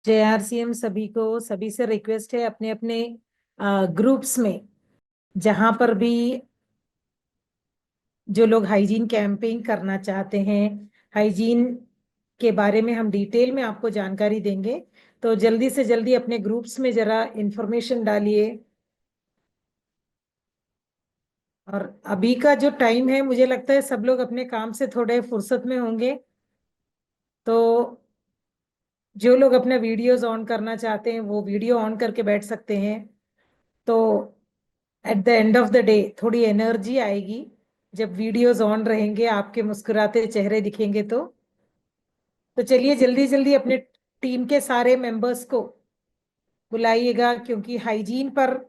JRCM सभी को सभी से रिक्वेस्ट है अपने अपने ग्रुप्स में जहां पर भी जो लोग हाइजीन कैंपेन करना चाहते हैं, हाइजीन के बारे में हम डिटेल में आपको जानकारी देंगे। तो जल्दी से जल्दी अपने ग्रुप्स में जरा इंफॉर्मेशन डालिए। और अभी का जो टाइम है, मुझे लगता है सब लोग अपने काम से थोड़े फुर्सत में होंगे। तो जो लोग अपना वीडियोस ऑन करना चाहते हैं वो वीडियो ऑन करके बैठ सकते हैं। तो at the end of the day थोड़ी एनर्जी आएगी जब वीडियोस ऑन रहेंगे, आपके मुस्कुराते चेहरे दिखेंगे। तो चलिए जल्दी जल्दी अपने टीम के सारे मेंबर्स को बुलाइएगा, क्योंकि हाइजीन पर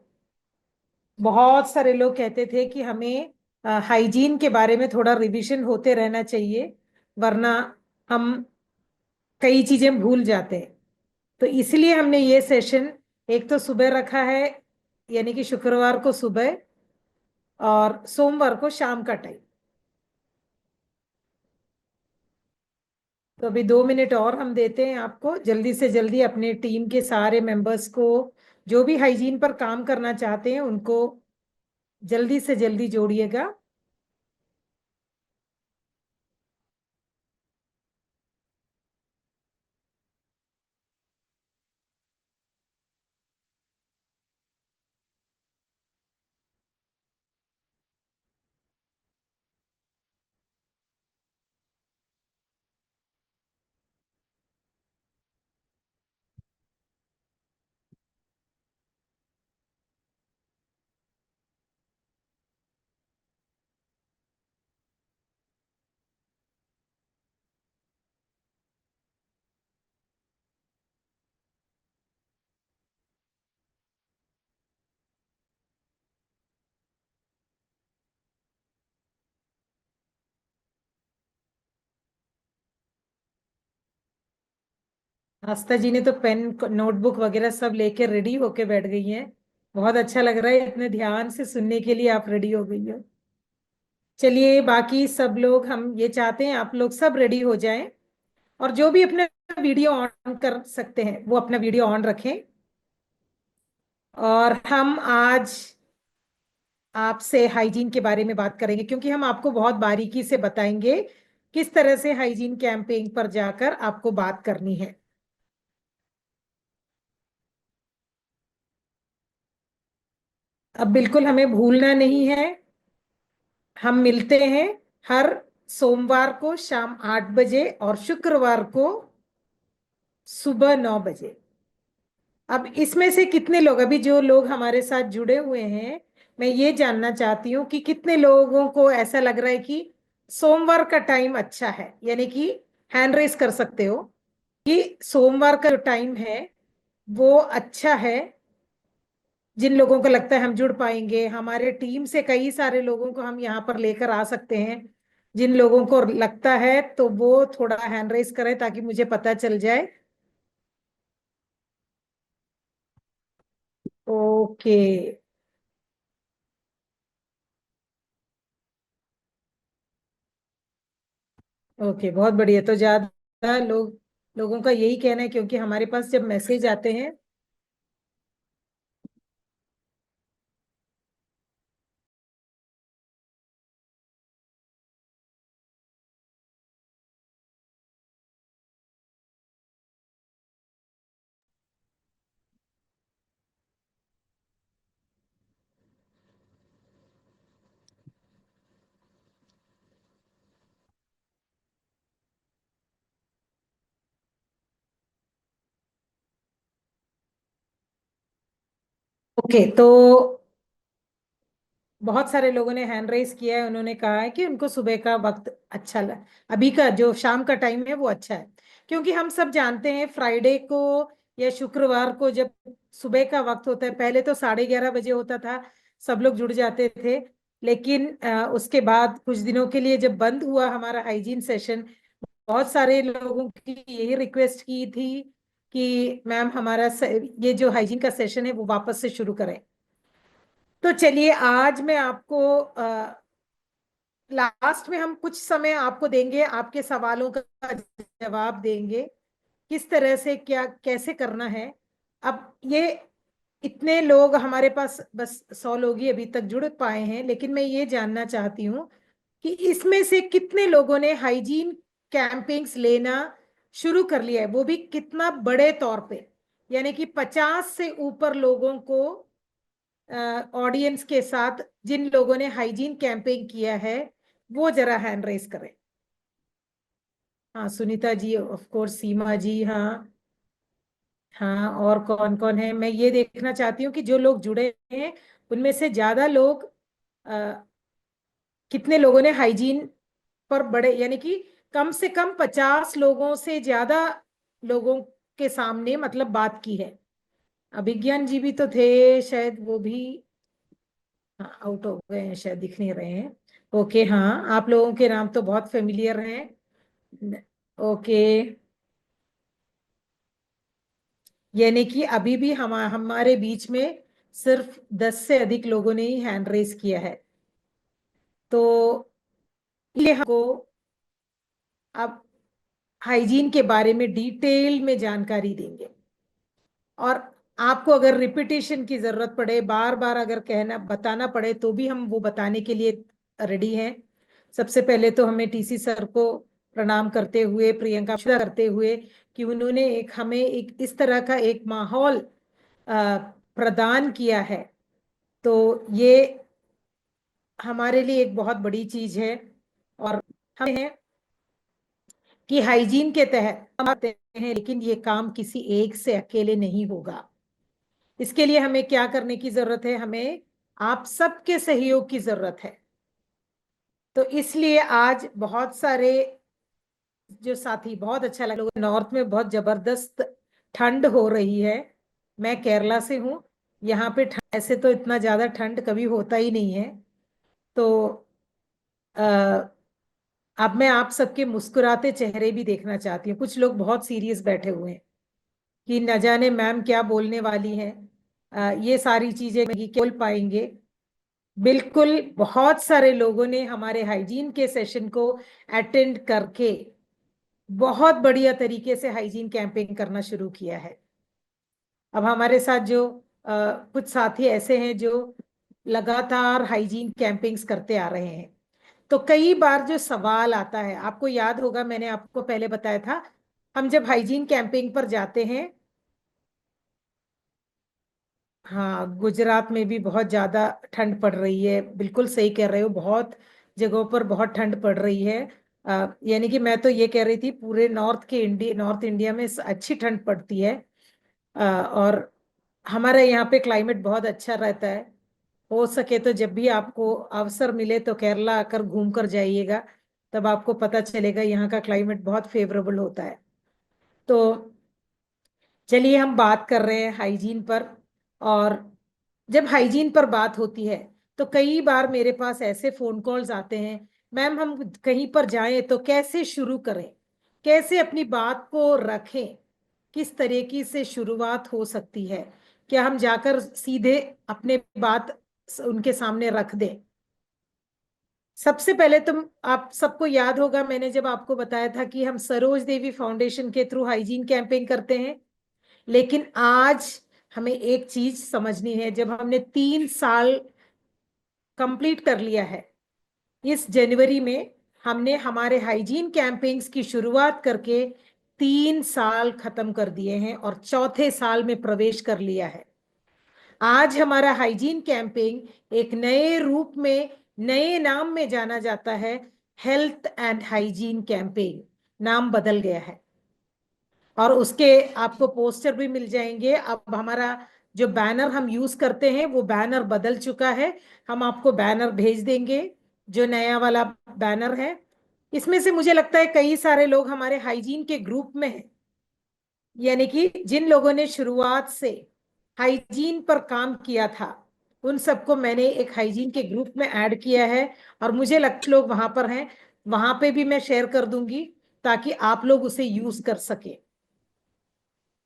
बहुत सारे लोग कहते थे कि हमें हाइजीन के बारे में थोड़ा रिवीजन होते रहना चाहिए, वरना हम कई चीजें भूल जाते हैं। तो इसलिए हमने ये सेशन एक तो सुबह रखा है, यानी कि शुक्रवार को सुबह, और सोमवार को शाम का टाइम। तो अभी 2 मिनट और हम देते हैं आपको, जल्दी से जल्दी अपने टीम के सारे मेंबर्स को, जो भी हाइजीन पर काम करना चाहते हैं उनको जल्दी से जल्दी जोड़िएगा। आस्था जी ने तो पेन नोटबुक वगैरह सब लेके रेडी होके बैठ गई हैं। बहुत अच्छा लग रहा है, इतने ध्यान से सुनने के लिए आप रेडी हो गई हो। चलिए बाकी सब लोग, हम ये चाहते हैं आप लोग सब रेडी हो जाएं, और जो भी अपना वीडियो ऑन कर सकते हैं वो अपना वीडियो ऑन रखें। और हम आज आपसे हाइजीन के बारे में बात करेंगे, क्योंकि हम आपको बहुत बारीकी से बताएंगे किस तरह से हाइजीन कैंपेन पर जाकर आपको बात करनी है। अब बिल्कुल हमें भूलना नहीं है, हम मिलते हैं हर सोमवार को शाम 8 बजे और शुक्रवार को सुबह 9 बजे। अब इसमें से कितने लोग, अभी जो लोग हमारे साथ जुड़े हुए हैं, मैं ये जानना चाहती हूँ कि कितने लोगों को ऐसा लग रहा है कि सोमवार का टाइम अच्छा है, यानी कि हैंड रेस कर सकते हो कि सोमवार का जो टाइम है वो अच्छा है। जिन लोगों को लगता है हम जुड़ पाएंगे, हमारे टीम से कई सारे लोगों को हम यहाँ पर लेकर आ सकते हैं। जिन लोगों को लगता है तो वो थोड़ा हैंड रेस करें ताकि मुझे पता चल जाए। ओके। ओके, बहुत बढ़िया। तो ज्यादा लोगों का यही कहना है, क्योंकि हमारे पास जब मैसेज आते हैं। ओके, तो बहुत सारे लोगों ने हैंड रेस किया है, उन्होंने कहा है कि उनको सुबह का वक्त अच्छा लग, अभी का जो शाम का टाइम है वो अच्छा है। क्योंकि हम सब जानते हैं फ्राइडे को या शुक्रवार को जब सुबह का वक्त होता है, पहले तो 11:30 बजे होता था, सब लोग जुड़ जाते थे। लेकिन उसके बाद कुछ दिनों के लिए जब बंद हुआ हमारा हाइजीन सेशन, बहुत सारे लोगों की यही रिक्वेस्ट की थी कि मैम हमारा ये जो हाइजीन का सेशन है वो वापस से शुरू करें। तो चलिए आज मैं आपको लास्ट में हम कुछ समय आपको देंगे, आपके सवालों का जवाब देंगे। किस तरह से क्या कैसे करना है। अब ये इतने लोग हमारे पास, बस 100 लोग ही अभी तक जुड़ पाए हैं, लेकिन मैं ये जानना चाहती हूँ कि इसमें से कितने लोगों ने हाइजीन कैंपिंग्स लेना शुरू कर लिया है, वो भी कितना बड़े तौर पे। यानी कि 50 से ऊपर लोगों को, ऑडियंस के साथ, जिन लोगों ने हाइजीन कैंपेन किया है, वो जरा हैंड रेस करें। हाँ, सुनीता जी, ऑफ कोर्स, सीमा जी, हाँ। हाँ, और कौन कौन है, मैं ये देखना चाहती हूँ कि जो लोग जुड़े हैं उनमें से ज्यादा लोग, कितने लोगों ने हाइजीन पर बड़े, यानी कि कम से कम 50 लोगों से ज्यादा लोगों के सामने मतलब बात की है। अभिज्ञान जी भी तो थे शायद, वो भी हाँ आउट हो गए हैं शायद, दिख नहीं रहे हैं। ओके, हाँ, आप लोगों के नाम तो बहुत फेमिलियर हैं। ओके, यानी कि अभी भी हमारे बीच में सिर्फ 10 से अधिक लोगों ने ही हैंड रेस किया है। तो ये हमको अब हाइजीन के बारे में डिटेल में जानकारी देंगे। और आपको अगर रिपीटेशन की जरूरत पड़े, बार बार अगर कहना बताना पड़े, तो भी हम वो बताने के लिए रेडी हैं। सबसे पहले तो हमें टीसी सर को प्रणाम करते हुए, प्रियंका करते हुए, कि उन्होंने हमें एक इस तरह का एक माहौल प्रदान किया है। तो ये हमारे लिए एक बहुत बड़ी चीज है। और हम हैं कि हाइजीन के तहत हम आते हैं, लेकिन ये काम किसी एक से अकेले नहीं होगा। इसके लिए हमें क्या करने की जरूरत है, हमें आप सबके सहयोग की जरूरत है। तो इसलिए आज बहुत सारे जो साथी, बहुत अच्छा लगा, नॉर्थ में बहुत जबरदस्त ठंड हो रही है। मैं केरला से हूँ, यहाँ पे ऐसे तो इतना ज्यादा ठंड कभी होता ही नहीं है। तो अब मैं आप सबके मुस्कुराते चेहरे भी देखना चाहती हूँ। कुछ लोग बहुत सीरियस बैठे हुए हैं कि न जाने मैम क्या बोलने वाली हैं। ये सारी चीजें नहीं बोल पाएंगे। बिल्कुल, बहुत सारे लोगों ने हमारे हाइजीन के सेशन को अटेंड करके बहुत बढ़िया तरीके से हाइजीन कैंपेन करना शुरू किया है। अब हमारे साथ जो कुछ साथी ऐसे हैं जो लगातार हाइजीन कैंपेन्स करते आ रहे हैं। तो कई बार जो सवाल आता है, आपको याद होगा मैंने आपको पहले बताया था, हम जब हाइजीन कैंपेन पर जाते हैं, हाँ, गुजरात में भी बहुत ज्यादा ठंड पड़ रही है, बिल्कुल सही कह रहे हो, बहुत जगहों पर बहुत ठंड पड़ रही है। यानी कि मैं तो ये कह रही थी, पूरे नॉर्थ इंडिया में अच्छी ठंड पड़ती है। और हमारे यहाँ पे क्लाइमेट बहुत अच्छा रहता है। हो सके तो जब भी आपको अवसर मिले तो केरला आकर घूम कर जाइएगा, तब आपको पता चलेगा यहाँ का क्लाइमेट बहुत फेवरेबल होता है। तो चलिए, हम बात कर रहे हैं हाइजीन पर। और जब हाइजीन पर बात होती है तो कई बार मेरे पास ऐसे फोन कॉल्स आते हैं, मैम हम कहीं पर जाएं तो कैसे शुरू करें, कैसे अपनी बात को रखें, किस तरीके से शुरुआत हो सकती है, क्या हम जाकर सीधे अपने बात उनके सामने रख दें। सबसे पहले तुम आप सबको याद होगा, मैंने जब आपको बताया था कि हम सरोज देवी फाउंडेशन के थ्रू हाइजीन कैंपेन करते हैं। लेकिन आज हमें एक चीज समझनी है, जब हमने 3 साल कंप्लीट कर लिया है, इस जनवरी में हमने हमारे हाइजीन कैंपेन्स की शुरुआत करके 3 साल खत्म कर दिए हैं और चौथे साल में प्रवेश कर लिया है। आज हमारा हाइजीन कैंपेन एक नए रूप में, नए नाम में जाना जाता है। हेल्थ एंड हाइजीन कैंपेन नाम बदल गया है। और उसके आपको पोस्टर भी मिल जाएंगे। अब हमारा जो बैनर हम यूज करते हैं वो बैनर बदल चुका है। हम आपको बैनर भेज देंगे, जो नया वाला बैनर है। इसमें से मुझे लगता है कई सारे लोग हमारे हाइजीन के ग्रुप में हैं, यानी कि जिन लोगों ने शुरुआत से हाइजीन पर काम किया था, उन सबको मैंने एक हाइजीन के ग्रुप में ऐड किया है। और मुझे लगता लोग वहां पर हैं, वहां पे भी मैं शेयर कर दूंगी ताकि आप लोग उसे यूज कर सके।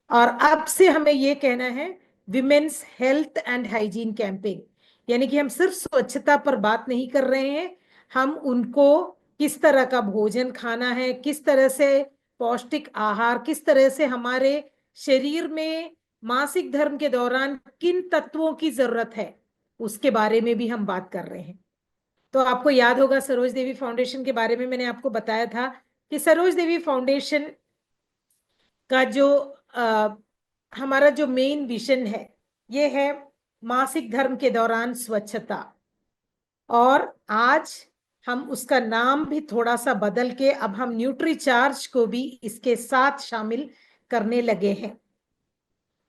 और अब से हमें ये कहना है, women's health and hygiene campaign, यानी कि हम सिर्फ स्वच्छता पर बात नहीं कर रहे हैं, हम उनको किस तरह का भोजन खाना है, किस तरह से पौष्टिक आहार, किस तरह से हमारे शरीर में मासिक धर्म के दौरान किन तत्वों की जरूरत है, उसके बारे में भी हम बात कर रहे हैं। तो आपको याद होगा सरोज देवी फाउंडेशन के बारे में मैंने आपको बताया था कि सरोज देवी फाउंडेशन का जो हमारा जो मेन विजन है, ये है मासिक धर्म के दौरान स्वच्छता। और आज हम उसका नाम भी थोड़ा सा बदल के अब हम न्यूट्री चार्ज को भी इसके साथ शामिल करने लगे हैं।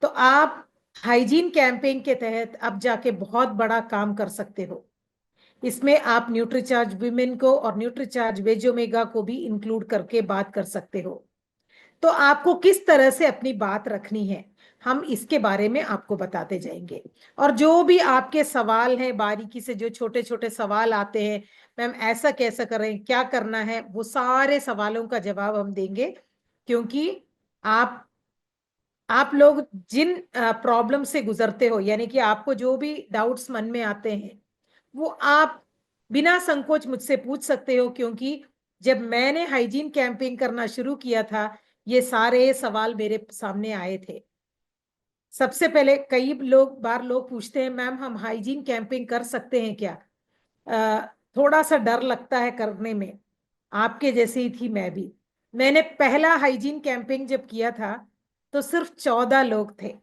तो आप हाइजीन कैंपेन के तहत अब जाके बहुत बड़ा काम कर सकते हो। इसमें आप न्यूट्रीचार्ज विमेन को और न्यूट्रीचार्ज वेज ओमेगा को भी इंक्लूड करके बात कर सकते हो। तो आपको किस तरह से अपनी बात रखनी है, हम इसके बारे में आपको बताते जाएंगे। और जो भी आपके सवाल हैं, बारीकी से जो छोटे छोटे सवाल आते हैं, मैम ऐसा कैसा करें, क्या करना है, वो सारे सवालों का जवाब हम देंगे। क्योंकि आप लोग जिन प्रॉब्लम से गुजरते हो, यानी कि आपको जो भी डाउट्स मन में आते हैं, वो आप बिना संकोच मुझसे पूछ सकते हो। क्योंकि जब मैंने हाइजीन कैंपेन करना शुरू किया था, ये सारे सवाल मेरे सामने आए थे। सबसे पहले कई लोग पूछते हैं, मैम हम हाइजीन कैंपेन कर सकते हैं क्या? थोड़ा सा डर लगता है करने में। आपके जैसे ही थी मैं भी। मैंने पहला हाइजीन कैंपेन जब किया था तो सिर्फ 14 लोग थे।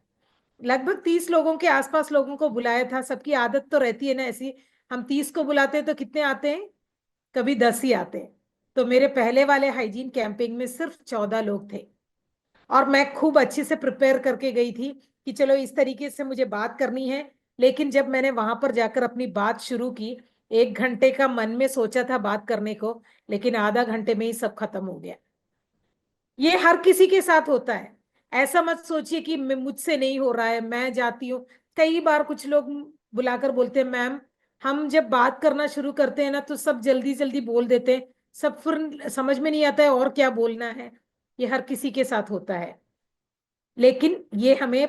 लगभग 30 लोगों के आसपास लोगों को बुलाया था। सबकी आदत तो रहती है ना ऐसी, हम 30 को बुलाते हैं तो कितने आते हैं? कभी 10 ही आते हैं। तो मेरे पहले वाले हाइजीन कैंपेन में सिर्फ 14 लोग थे। और मैं खूब अच्छे से प्रिपेयर करके गई थी कि चलो इस तरीके से मुझे बात करनी है। लेकिन जब मैंने वहां पर जाकर अपनी बात शुरू की, 1 घंटे का मन में सोचा था बात करने को, लेकिन आधा घंटे में ही सब खत्म हो गया। ये हर किसी के साथ होता है। ऐसा मत सोचिए कि मुझसे नहीं हो रहा है, मैं जाती हूँ। कई बार कुछ लोग बुलाकर बोलते हैं, मैम हम जब बात करना शुरू करते हैं ना तो सब जल्दी जल्दी बोल देते हैं, सब फिर समझ में नहीं आता है और क्या बोलना है। ये हर किसी के साथ होता है। लेकिन ये हमें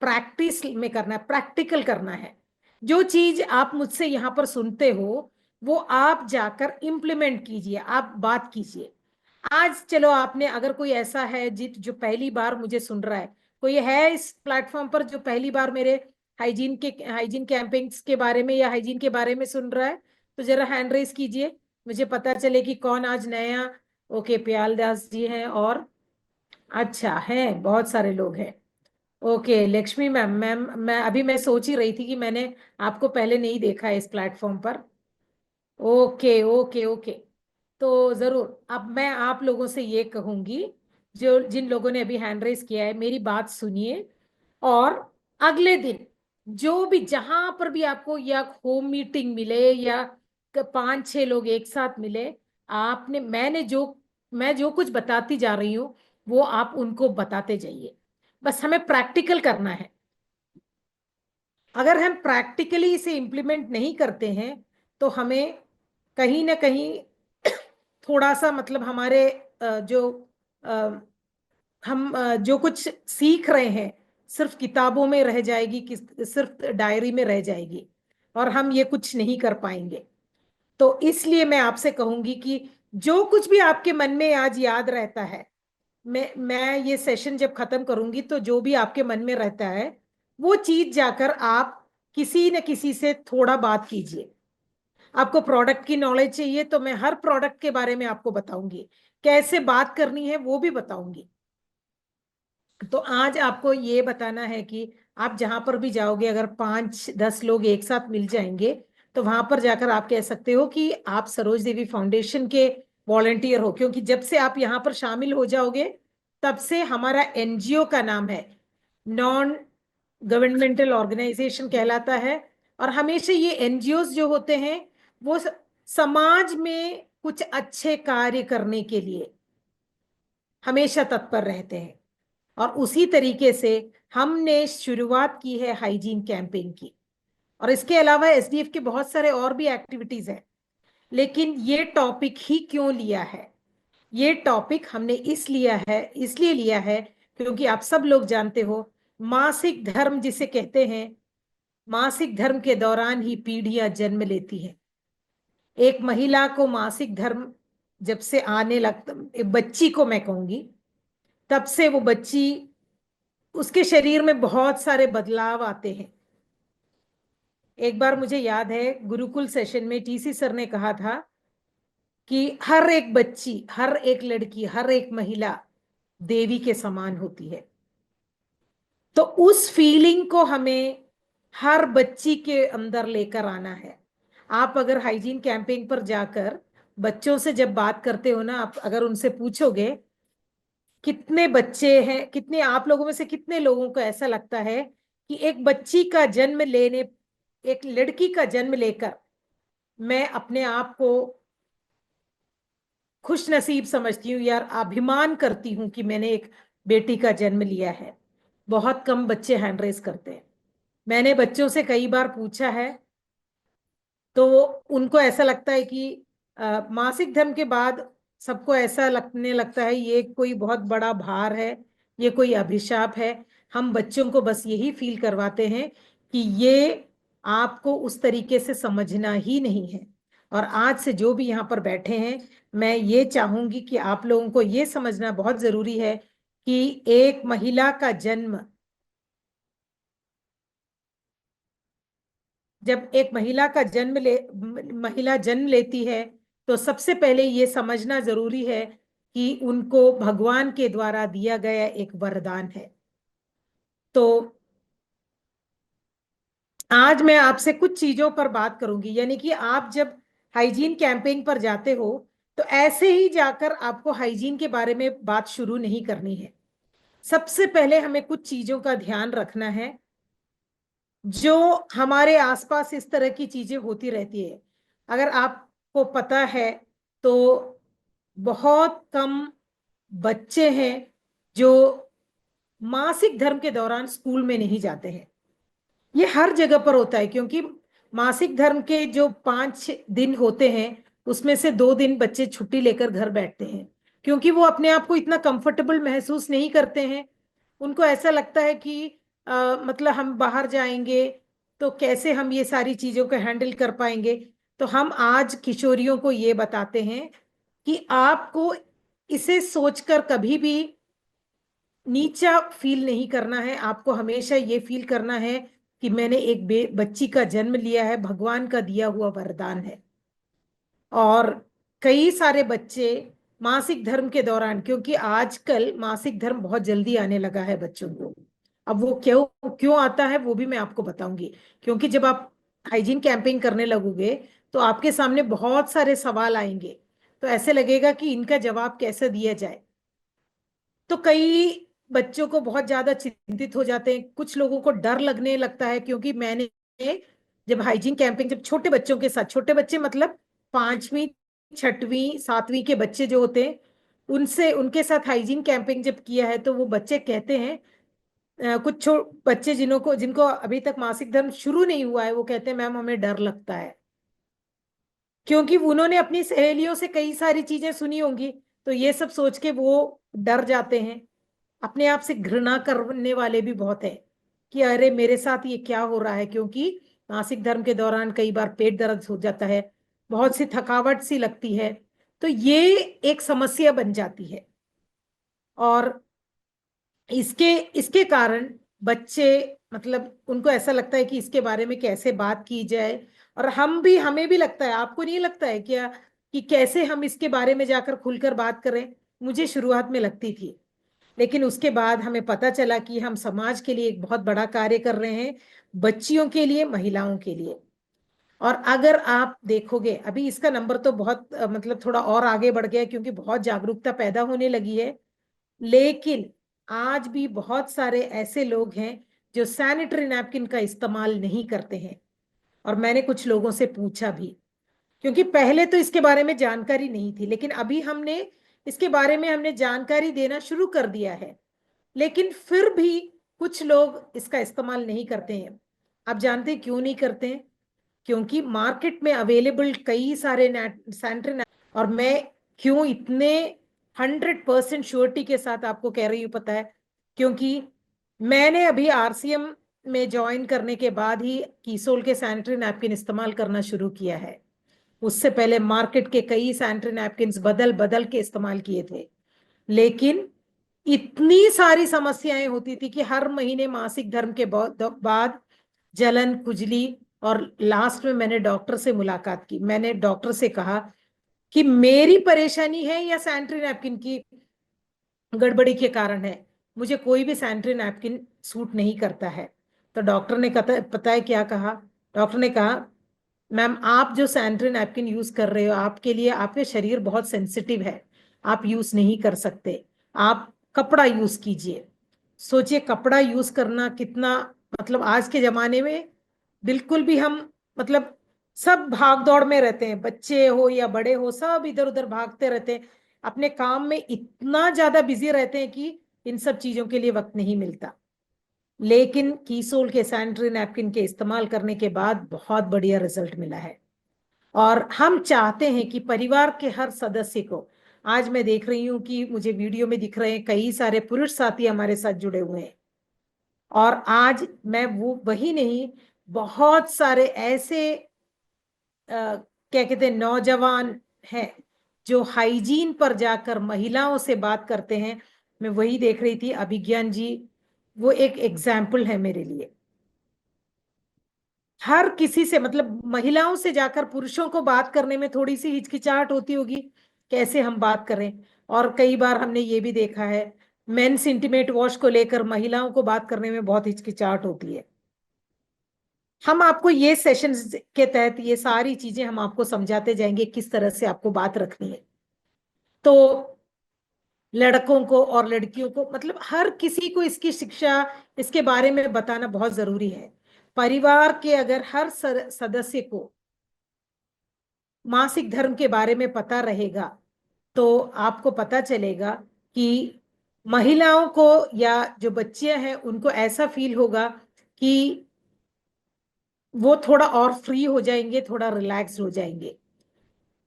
प्रैक्टिस में करना है, प्रैक्टिकल करना है। जो चीज आप मुझसे यहाँ पर सुनते हो, वो आप जाकर इम्प्लीमेंट कीजिए, आप बात कीजिए। आज चलो आपने, अगर कोई ऐसा है जो पहली बार मुझे सुन रहा है, कोई है इस प्लेटफॉर्म पर जो पहली बार मेरे हाइजीन कैंपेन्स के बारे में या हाइजीन के बारे में सुन रहा है, तो जरा हैंड रेस कीजिए, मुझे पता चले कि कौन आज नया। ओके, प्याल दास जी हैं, और अच्छा है, बहुत सारे लोग हैं। ओके लक्ष्मी मैम, मैं सोच ही रही थी कि मैंने आपको पहले नहीं देखा है इस प्लेटफॉर्म पर। Okay okay okay. तो जरूर अब मैं आप लोगों से ये कहूंगी, जो जिन लोगों ने अभी हैंड रेस किया है, मेरी बात सुनिए। और अगले दिन जो भी, जहां पर भी आपको या होम मीटिंग मिले या 5-6 लोग एक साथ मिले, आपने मैं जो कुछ बताती जा रही हूँ वो आप उनको बताते जाइए। बस हमें प्रैक्टिकल करना है। अगर हम प्रैक्टिकली इसे इम्प्लीमेंट नहीं करते हैं तो हमें कहीं ना कहीं थोड़ा सा, मतलब हमारे हम जो कुछ सीख रहे हैं सिर्फ किताबों में रह जाएगी, सिर्फ डायरी में रह जाएगी, और हम ये कुछ नहीं कर पाएंगे। तो इसलिए मैं आपसे कहूंगी कि जो कुछ भी आपके मन में आज याद रहता है, मैं ये सेशन जब खत्म करूंगी तो जो भी आपके मन में रहता है, वो चीज जाकर आप किसी न किसी से थोड़ा बात कीजिए। आपको प्रोडक्ट की नॉलेज चाहिए तो मैं हर प्रोडक्ट के बारे में आपको बताऊंगी, कैसे बात करनी है वो भी बताऊंगी। तो आज आपको ये बताना है कि आप जहां पर भी जाओगे, अगर 5-10 लोग एक साथ मिल जाएंगे, तो वहां पर जाकर आप कह सकते हो कि आप सरोज देवी फाउंडेशन के वॉलेंटियर हो। क्योंकि जब से आप यहाँ पर शामिल हो जाओगे, तब से हमारा एनजीओ का नाम है, नॉन गवर्नमेंटल ऑर्गेनाइजेशन कहलाता है। और हमेशा ये एनजीओ जो होते हैं वो समाज में कुछ अच्छे कार्य करने के लिए हमेशा तत्पर रहते हैं। और उसी तरीके से हमने शुरुआत की है हाइजीन कैंपेन की। और इसके अलावा एसडीएफ के बहुत सारे और भी एक्टिविटीज हैं। लेकिन ये टॉपिक ही क्यों लिया है? ये टॉपिक हमने इसलिए लिया है क्योंकि आप सब लोग जानते हो, मासिक धर्म जिसे कहते हैं, मासिक धर्म के दौरान ही पीढ़ियां जन्म लेती हैं। एक महिला को मासिक धर्म जब से आने लगता, बच्ची को मैं कहूंगी, तब से वो बच्ची, उसके शरीर में बहुत सारे बदलाव आते हैं। एक बार मुझे याद है गुरुकुल सेशन में टीसी सर ने कहा था कि हर एक बच्ची, हर एक लड़की, हर एक महिला देवी के समान होती है। तो उस फीलिंग को हमें हर बच्ची के अंदर लेकर आना है। आप अगर हाइजीन कैंपेन पर जाकर बच्चों से जब बात करते हो ना, आप अगर उनसे पूछोगे कितने बच्चे हैं, कितने आप लोगों में से कितने लोगों को ऐसा लगता है कि एक बच्ची का जन्म लेने, एक लड़की का जन्म लेकर मैं अपने आप को खुश नसीब समझती हूँ यार, अभिमान करती हूँ कि मैंने एक बेटी का जन्म लिया है। बहुत कम बच्चे हैंड रेस करते हैं। मैंने बच्चों से कई बार पूछा है, तो उनको ऐसा लगता है कि मासिक धर्म के बाद सबको ऐसा लगने लगता है ये कोई बहुत बड़ा भार है, ये कोई अभिशाप है। हम बच्चों को बस यही फील करवाते हैं कि ये आपको उस तरीके से समझना ही नहीं है। और आज से जो भी यहाँ पर बैठे हैं, मैं ये चाहूंगी कि आप लोगों को ये समझना बहुत जरूरी है कि एक महिला का जन्म, जब एक महिला का महिला जन्म लेती है, तो सबसे पहले ये समझना जरूरी है कि उनको भगवान के द्वारा दिया गया एक वरदान है। तो आज मैं आपसे कुछ चीजों पर बात करूंगी, यानी कि आप जब हाइजीन कैंपेन पर जाते हो, तो ऐसे ही जाकर आपको हाइजीन के बारे में बात शुरू नहीं करनी है। सबसे पहले हमें कुछ चीजों का ध्यान रखना है। जो हमारे आसपास इस तरह की चीजें होती रहती है, अगर आपको पता है, तो बहुत कम बच्चे हैं जो मासिक धर्म के दौरान स्कूल में नहीं जाते हैं। ये हर जगह पर होता है, क्योंकि मासिक धर्म के जो 5 दिन होते हैं, उसमें से 2 दिन बच्चे छुट्टी लेकर घर बैठते हैं, क्योंकि वो अपने आप को इतना कंफर्टेबल महसूस नहीं करते हैं। उनको ऐसा लगता है कि मतलब हम बाहर जाएंगे तो कैसे हम ये सारी चीजों को हैंडल कर पाएंगे। तो हम आज किशोरियों को ये बताते हैं कि आपको इसे सोचकर कभी भी नीचा फील नहीं करना है। आपको हमेशा ये फील करना है कि मैंने एक बच्ची का जन्म लिया है, भगवान का दिया हुआ वरदान है। और कई सारे बच्चे मासिक धर्म के दौरान, क्योंकि आजकल मासिक धर्म बहुत जल्दी आने लगा है बच्चों को, अब वो क्यों क्यों आता है वो भी मैं आपको बताऊंगी। क्योंकि जब आप हाइजीन कैंपेन करने लगोगे, तो आपके सामने बहुत सारे सवाल आएंगे, तो ऐसे लगेगा कि इनका जवाब कैसे दिया जाए। तो कई बच्चों को बहुत ज्यादा चिंतित हो जाते हैं, कुछ लोगों को डर लगने लगता है, क्योंकि मैंने जब हाइजीन कैंपिंग, जब छोटे बच्चों के साथ, छोटे बच्चे मतलब 5वीं 6वीं 7वीं के बच्चे जो होते हैं, उनसे उनके साथ हाइजीन कैंपिंग जब किया है, तो वो बच्चे कहते हैं, कुछ बच्चे जिनको जिनको अभी तक मासिक धर्म शुरू नहीं हुआ है, वो कहते हैं मैम हमें डर लगता है। क्योंकि उन्होंने अपनी सहेलियों से कई सारी चीजें सुनी होंगी, तो ये सब सोच के वो डर जाते हैं। अपने आप से घृणा करने वाले भी बहुत है कि अरे मेरे साथ ये क्या हो रहा है, क्योंकि मासिक धर्म के दौरान कई बार पेट दर्द हो जाता है, बहुत सी थकावट सी लगती है। तो ये एक समस्या बन जाती है। और इसके इसके कारण बच्चे, मतलब उनको ऐसा लगता है कि इसके बारे में कैसे बात की जाए। और हमें भी लगता है, आपको नहीं लगता है क्या कि कैसे हम इसके बारे में जाकर खुलकर बात करें। मुझे शुरुआत में लगती थी, लेकिन उसके बाद हमें पता चला कि हम समाज के लिए एक बहुत बड़ा कार्य कर रहे हैं, बच्चियों के लिए, महिलाओं के लिए। और अगर आप देखोगे, अभी इसका नंबर तो बहुत मतलब थोड़ा और आगे बढ़ गया है, क्योंकि बहुत जागरूकता पैदा होने लगी है। लेकिन आज भी बहुत सारे ऐसे लोग हैं जो सैनिटरी नैपकिन का इस्तेमाल नहीं करते हैं। और मैंने कुछ लोगों से पूछा भी, क्योंकि पहले तो इसके बारे में जानकारी नहीं थी, लेकिन अभी हमने इसके बारे में हमने जानकारी देना शुरू कर दिया है। लेकिन फिर भी कुछ लोग इसका इस्तेमाल नहीं करते हैं। आप जानते हैं क्यों नहीं करते हैं? क्योंकि मार्केट में अवेलेबल कई सारे सैनिटरी, और मैं क्यों इतने 100% श्योरिटी के साथ आपको कह रही हूँ पता है? क्योंकि मैंने अभी आरसीएम में ज्वाइन करने के बाद ही कीसोल के सैनिटरी नैपकिन इस्तेमाल करना शुरू किया है। उससे पहले मार्केट के कई सैनिटरी नैपकिन बदल बदल के इस्तेमाल किए थे, लेकिन इतनी सारी समस्याएं होती थी कि हर महीने मासिक धर्म के बाद जलन, खुजली, और लास्ट में मैंने डॉक्टर से मुलाकात की। मैंने डॉक्टर से कहा कि मेरी परेशानी है या सैनिटरी नैपकिन की गड़बड़ी के कारण है, मुझे कोई भी सैनिटरी नैपकिन सूट नहीं करता है। तो डॉक्टर ने कहा, पता है क्या कहा? डॉक्टर ने कहा, मैम आप जो सैनिटरी नैपकिन यूज कर रहे हो, आपके लिए आपके शरीर बहुत सेंसिटिव है, आप यूज नहीं कर सकते, आप कपड़ा यूज कीजिए। सोचिए कपड़ा यूज करना कितना, मतलब आज के जमाने में बिल्कुल भी हम, मतलब सब भाग दौड़ में रहते हैं, बच्चे हो या बड़े हो सब इधर उधर भागते रहते हैं, अपने काम में इतना ज्यादा बिजी रहते हैं कि इन सब चीजों के लिए वक्त नहीं मिलता। लेकिन कीसोल के सैनिटरी नैपकिन के इस्तेमाल करने के बाद बहुत बढ़िया रिजल्ट मिला है। और हम चाहते हैं कि परिवार के हर सदस्य को, आज मैं देख रही हूं कि मुझे वीडियो में दिख रहे हैं कई सारे पुरुष साथी हमारे साथ जुड़े हुए हैं, और आज मैं वो वही नहीं, बहुत सारे ऐसे क्या कहते हैं नौजवान हैं जो हाइजीन पर जाकर महिलाओं से बात करते हैं। मैं वही देख रही थी, अभिज्ञान जी वो एक एग्जाम्पल है मेरे लिए। हर किसी से, मतलब महिलाओं से जाकर पुरुषों को बात करने में थोड़ी सी हिचकिचाहट होती होगी, कैसे हम बात करें। और कई बार हमने ये भी देखा है, मेंस इंटीमेट वॉश को लेकर महिलाओं को बात करने में बहुत हिचकिचाहट होती है। हम आपको ये सेशंस के तहत ये सारी चीजें हम आपको समझाते जाएंगे किस तरह से आपको बात रखनी है। तो लड़कों को और लड़कियों को, मतलब हर किसी को इसकी शिक्षा, इसके बारे में बताना बहुत जरूरी है। परिवार के अगर हर सदस्य को मासिक धर्म के बारे में पता रहेगा, तो आपको पता चलेगा कि महिलाओं को या जो बच्चियां हैं उनको ऐसा फील होगा कि वो थोड़ा और फ्री हो जाएंगे, थोड़ा रिलैक्स हो जाएंगे।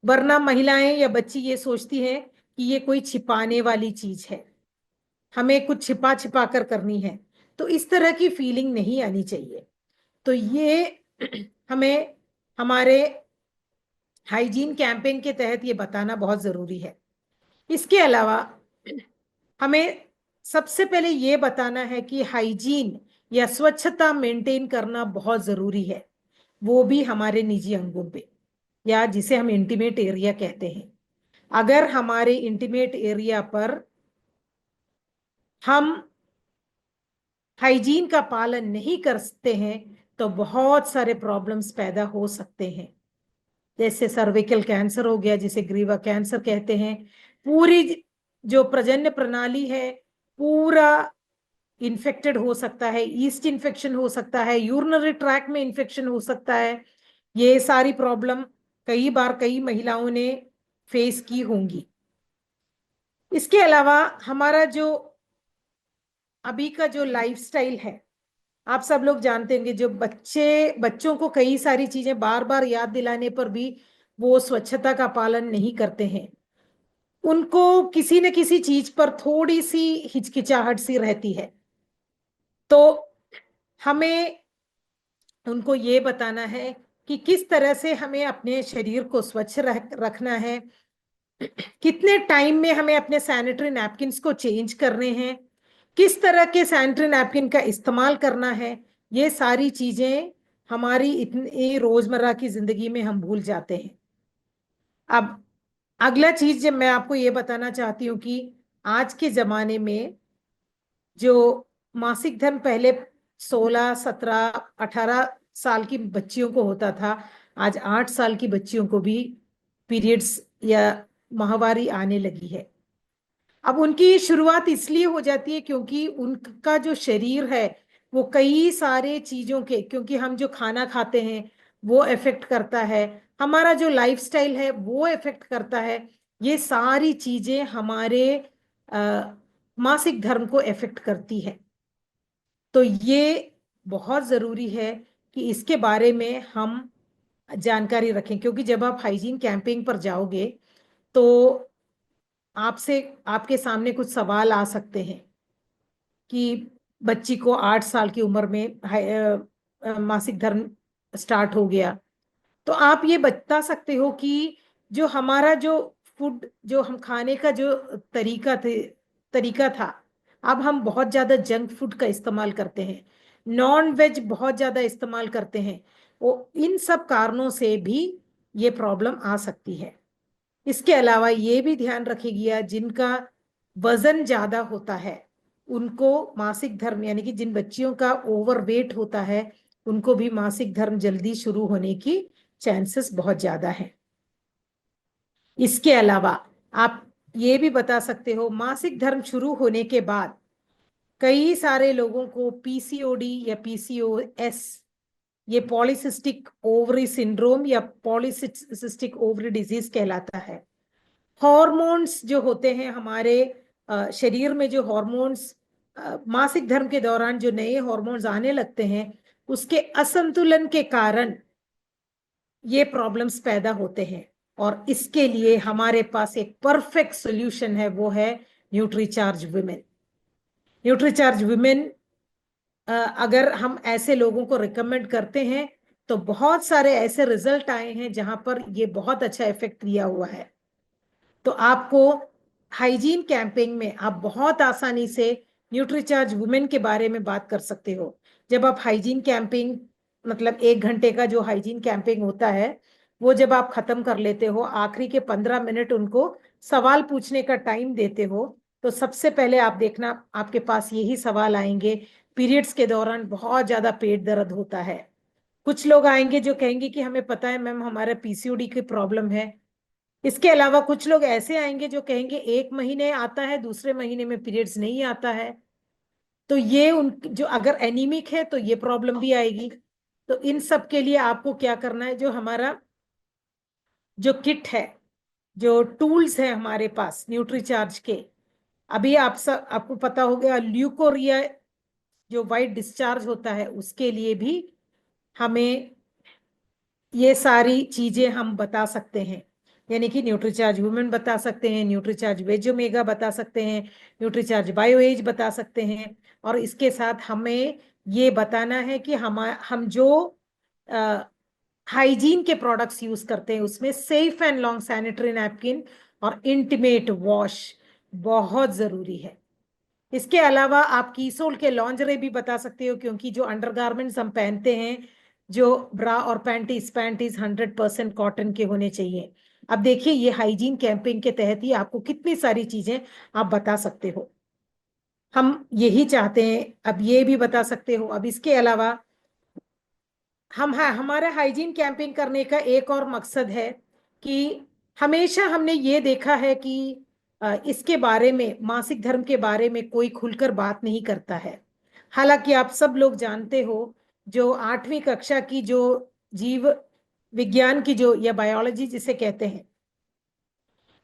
वरना महिलाएं या बच्ची ये सोचती हैं कि ये कोई छिपाने वाली चीज है, हमें कुछ छिपा छिपा कर करनी है। तो इस तरह की फीलिंग नहीं आनी चाहिए। तो ये हमें हमारे हाइजीन कैंपेन के तहत ये बताना बहुत जरूरी है। इसके अलावा हमें सबसे पहले ये बताना है कि हाइजीन या स्वच्छता मेंटेन करना बहुत जरूरी है, वो भी हमारे निजी अंगों पे, या जिसे हम इंटीमेट एरिया कहते हैं। अगर हमारे इंटीमेट एरिया पर हम हाइजीन का पालन नहीं करते हैं तो बहुत सारे प्रॉब्लम्स पैदा हो सकते हैं, जैसे सर्विकल कैंसर हो गया, जिसे ग्रीवा कैंसर कहते हैं। पूरी जो प्रजनन प्रणाली है, पूरा इन्फेक्टेड हो सकता है, ईस्ट इन्फेक्शन हो सकता है, यूरिनरी ट्रैक में इन्फेक्शन हो सकता है। ये सारी प्रॉब्लम कई बार कई महिलाओं ने फेस की होंगी। इसके अलावा हमारा जो अभी का जो लाइफस्टाइल है, आप सब लोग जानते होंगे, जो बच्चों को कई सारी चीजें बार बार याद दिलाने पर भी वो स्वच्छता का पालन नहीं करते हैं, उनको किसी न किसी चीज पर थोड़ी सी हिचकिचाहट सी रहती है। तो हमें उनको ये बताना है कि किस तरह से हमें अपने शरीर को स्वच्छ रखना है, कितने टाइम में हमें अपने सैनिटरी नैपकिन्स को चेंज करने हैं, किस तरह के सैनिटरी नैपकिन का इस्तेमाल करना है। ये सारी चीजें हमारी इतनी रोजमर्रा की जिंदगी में हम भूल जाते हैं। अब अगला चीज जब मैं आपको ये बताना चाहती हूँ कि आज के जमाने में जो मासिक धर्म पहले 16, 17, 18 साल की बच्चियों को होता था, आज 8 साल की बच्चियों को भी पीरियड्स या माहवारी आने लगी है। अब उनकी शुरुआत इसलिए हो जाती है क्योंकि उनका जो शरीर है वो कई सारे चीजों के, क्योंकि हम जो खाना खाते हैं वो इफेक्ट करता है, हमारा जो लाइफस्टाइल है वो इफेक्ट करता है। ये सारी चीजें हमारे मासिक धर्म को इफेक्ट करती है। तो ये बहुत जरूरी है कि इसके बारे में हम जानकारी रखें, क्योंकि जब आप हाइजीन कैंपेन पर जाओगे तो आपसे आपके सामने कुछ सवाल आ सकते हैं कि बच्ची को 8 साल की उम्र में मासिक धर्म स्टार्ट हो गया, तो आप ये बता सकते हो कि जो हमारा जो फूड, जो हम खाने का जो तरीका था, अब हम बहुत ज्यादा जंक फूड का इस्तेमाल करते हैं, नॉन वेज बहुत ज्यादा इस्तेमाल करते हैं। वो इन सब कारणों से भी ये प्रॉब्लम आ सकती है। इसके अलावा ये भी ध्यान रखिएगा, जिनका वजन ज्यादा होता है उनको मासिक धर्म, यानी कि जिन बच्चियों का ओवर वेट होता है उनको भी मासिक धर्म जल्दी शुरू होने की चांसेस बहुत ज्यादा है। इसके अलावा आप ये भी बता सकते हो, मासिक धर्म शुरू होने के बाद कई सारे लोगों को पीसीओडी या पीसीओएस, ये पॉलीसिस्टिक ओवरी सिंड्रोम या पॉलीसिस्टिक ओवरी डिजीज कहलाता है। हॉर्मोन्स जो होते हैं हमारे शरीर में, जो हॉर्मोन्स मासिक धर्म के दौरान जो नए हॉर्मोन्स आने लगते हैं, उसके असंतुलन के कारण ये प्रॉब्लम्स पैदा होते हैं। और इसके लिए हमारे पास एक परफेक्ट सोल्यूशन है, वो है न्यूट्रीचार्ज वुमेन। न्यूट्रीचार्ज वुमेन अगर हम ऐसे लोगों को रिकमेंड करते हैं तो बहुत सारे ऐसे रिजल्ट आए हैं जहां पर ये बहुत अच्छा इफेक्ट दिया हुआ है। तो आपको हाइजीन कैंपेन में आप बहुत आसानी से न्यूट्रीचार्ज वुमेन के बारे में बात कर सकते हो। जब आप हाइजीन कैंपेन, मतलब 1 घंटे का जो हाइजीन कैंपेन होता है, वो जब आप खत्म कर लेते हो, आखिरी के 15 मिनट उनको सवाल पूछने का टाइम देते हो, तो सबसे पहले आप देखना आपके पास यही सवाल आएंगे, पीरियड्स के दौरान बहुत ज्यादा पेट दर्द होता है। कुछ लोग आएंगे जो कहेंगे कि हमें पता है मैम हमारा पीसीओडी की प्रॉब्लम है। इसके अलावा कुछ लोग ऐसे आएंगे जो कहेंगे 1 महीने आता है, दूसरे महीने में पीरियड्स नहीं आता है। तो ये उन जो अगर एनीमिक है तो ये प्रॉब्लम भी आएगी। तो इन सब के लिए आपको क्या करना है, जो हमारा जो किट है, जो टूल्स है हमारे पास न्यूट्रीचार्ज के, अभी आप सब आपको पता हो गया, ल्यूकोरिया जो वाइट डिस्चार्ज होता है उसके लिए भी हमें ये सारी चीजें हम बता सकते हैं। यानी कि न्यूट्रीचार्ज वुमेन बता सकते हैं, न्यूट्रीचार्ज वेज ओमेगा बता सकते हैं, न्यूट्रीचार्ज बायो एज बता सकते हैं। और इसके साथ हमें ये बताना है कि हम जो हाइजीन के प्रोडक्ट्स यूज करते हैं उसमें safe and long sanitary napkin और इंटीमेट वॉश बहुत जरूरी है। इसके अलावा आप कीसोल के लॉन्जरे भी बता सकते हो, क्योंकि जो अंडरगारमेंट्स हम पहनते हैं, जो ब्रा और पैंटीज पैंटीज 100% कॉटन के होने चाहिए। अब देखिए ये हाइजीन कैंपेन के तहत ही आपको कितनी सारी चीजें आप बता सकते हो। हम यही चाहते हैं, अब ये भी बता सकते हो। अब इसके अलावा हमारे हाइजीन कैंपेन करने का एक और मकसद है कि हमेशा हमने ये देखा है कि इसके बारे में, मासिक धर्म के बारे में कोई खुलकर बात नहीं करता है। हालांकि आप सब लोग जानते हो, जो 8वीं कक्षा की जो जीव विज्ञान की जो, या बायोलॉजी जिसे कहते हैं,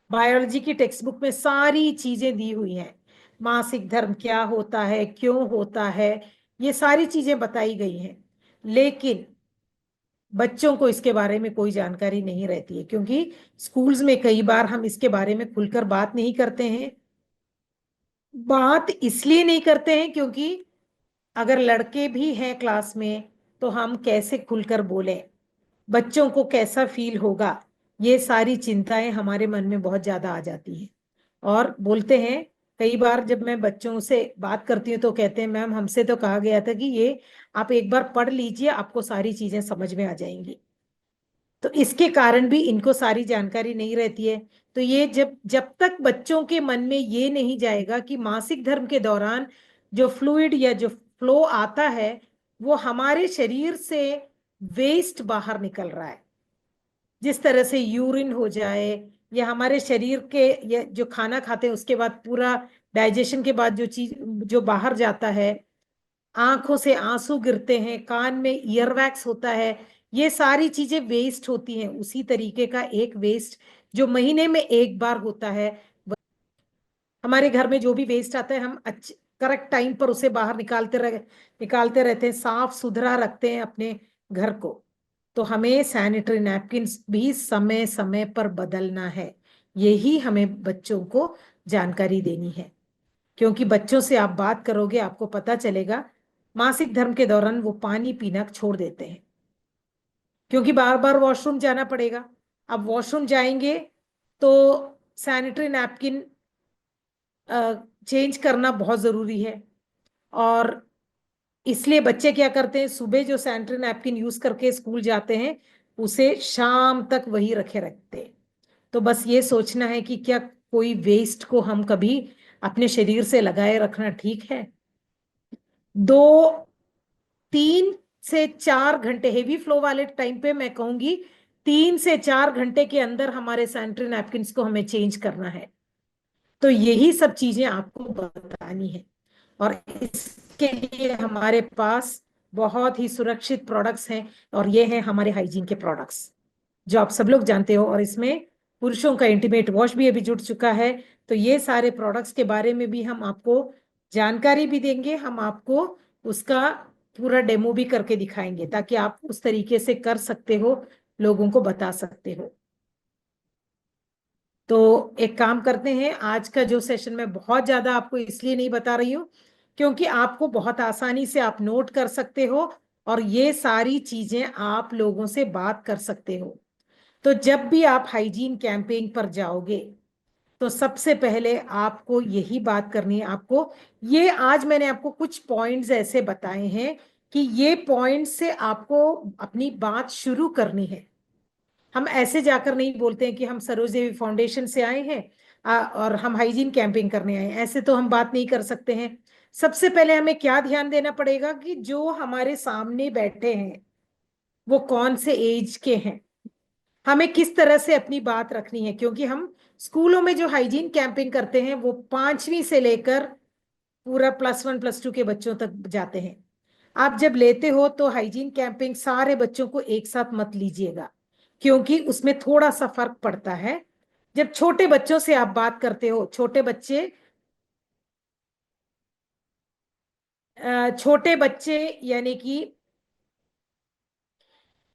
बायोलॉजी की टेक्स्ट बुक में सारी चीजें दी हुई हैं। मासिक धर्म क्या होता है, क्यों होता है, ये सारी चीजें बताई गई हैं। लेकिन बच्चों को इसके बारे में कोई जानकारी नहीं रहती है, क्योंकि स्कूल्स में कई बार हम इसके बारे में खुलकर बात नहीं करते हैं। बात इसलिए नहीं करते हैं क्योंकि अगर लड़के भी हैं क्लास में तो हम कैसे खुलकर बोलें, बच्चों को कैसा फील होगा, ये सारी चिंताएं हमारे मन में बहुत ज्यादा आ जाती हैं। और बोलते हैं, कई बार जब मैं बच्चों से बात करती हूँ तो कहते हैं मैम हमसे तो कहा गया था कि ये आप एक बार पढ़ लीजिए, आपको सारी चीजें समझ में आ जाएंगी। तो इसके कारण भी इनको सारी जानकारी नहीं रहती है। तो ये जब जब तक बच्चों के मन में ये नहीं जाएगा कि मासिक धर्म के दौरान जो फ्लूइड या जो फ्लो आता है वो हमारे शरीर से वेस्ट बाहर निकल रहा है, जिस तरह से यूरिन हो जाए, या हमारे शरीर के, या जो खाना खाते हैं उसके बाद पूरा डाइजेशन के बाद जो चीज जो बाहर जाता है, आंखों से आंसू गिरते हैं, कान में ईयरवैक्स होता है, ये सारी चीजें वेस्ट होती हैं। उसी तरीके का एक वेस्ट जो महीने में एक बार होता है, हमारे घर में जो भी वेस्ट आता है हम अच्छे करेक्ट टाइम पर उसे बाहर निकालते रहते हैं, साफ सुथरा रखते हैं अपने घर को। तो हमें सैनिटरी नैपकिन्स भी समय समय पर बदलना है। यही हमें बच्चों को जानकारी देनी है, क्योंकि बच्चों से आप बात करोगे आपको पता चलेगा मासिक धर्म के दौरान वो पानी पीना छोड़ देते हैं। क्योंकि बार बार वॉशरूम जाना पड़ेगा। अब वॉशरूम जाएंगे तो सैनिटरी नैपकिन चेंज करना बहुत जरूरी है। और इसलिए बच्चे क्या करते हैं, सुबह जो सैनिटरी नैपकिन यूज करके स्कूल जाते हैं उसे शाम तक वही रखे रखते हैं। तो बस ये सोचना है कि क्या कोई वेस्ट को हम कभी अपने शरीर से लगाए रखना ठीक है। 2 3 से 4 घंटे हेवी फ्लो वाले टाइम पे मैं कहूंगी 3 से 4 घंटे के अंदर हमारे सैनिटरी नैपकिन्स को हमें चेंज करना है। तो यही सब चीजें आपको बतानी है। और इसके लिए हमारे पास बहुत ही सुरक्षित प्रोडक्ट्स हैं, और ये हैं हमारे हाइजीन के प्रोडक्ट्स जो आप सब लोग जानते हो। और इसमें पुरुषों का इंटीमेट वॉश भी अभी जुड़ चुका है। तो ये सारे प्रोडक्ट्स के बारे में भी हम आपको जानकारी भी देंगे, हम आपको उसका पूरा डेमो भी करके दिखाएंगे ताकि आप उस तरीके से कर सकते हो, लोगों को बता सकते हो। तो एक काम करते हैं, आज का जो सेशन मैं बहुत ज्यादा आपको इसलिए नहीं बता रही हूँ क्योंकि आपको बहुत आसानी से आप नोट कर सकते हो और ये सारी चीजें आप लोगों से बात कर सकते हो। तो जब भी आप हाइजीन कैंपेन पर जाओगे तो सबसे पहले आपको यही बात करनी है। आपको ये आज मैंने आपको कुछ पॉइंट्स ऐसे बताए हैं कि ये पॉइंट्स से आपको अपनी बात शुरू करनी है। हम ऐसे जाकर नहीं बोलते हैं कि हम सरोज देवी फाउंडेशन से आए हैं और हम हाइजीन कैंपेन करने आए हैं, ऐसे तो हम बात नहीं कर सकते हैं। सबसे पहले हमें क्या ध्यान देना पड़ेगा कि जो हमारे सामने बैठे हैं वो कौन से एज के हैं, हमें किस तरह से अपनी बात रखनी है। क्योंकि हम स्कूलों में जो हाइजीन कैंपेन करते हैं वो 5वीं से लेकर पूरा +1 +2 के बच्चों तक जाते हैं। आप जब लेते हो तो हाइजीन कैंपेन सारे बच्चों को एक साथ मत लीजिएगा, क्योंकि उसमें थोड़ा सा फर्क पड़ता है। जब छोटे बच्चों से आप बात करते हो, छोटे बच्चे यानी कि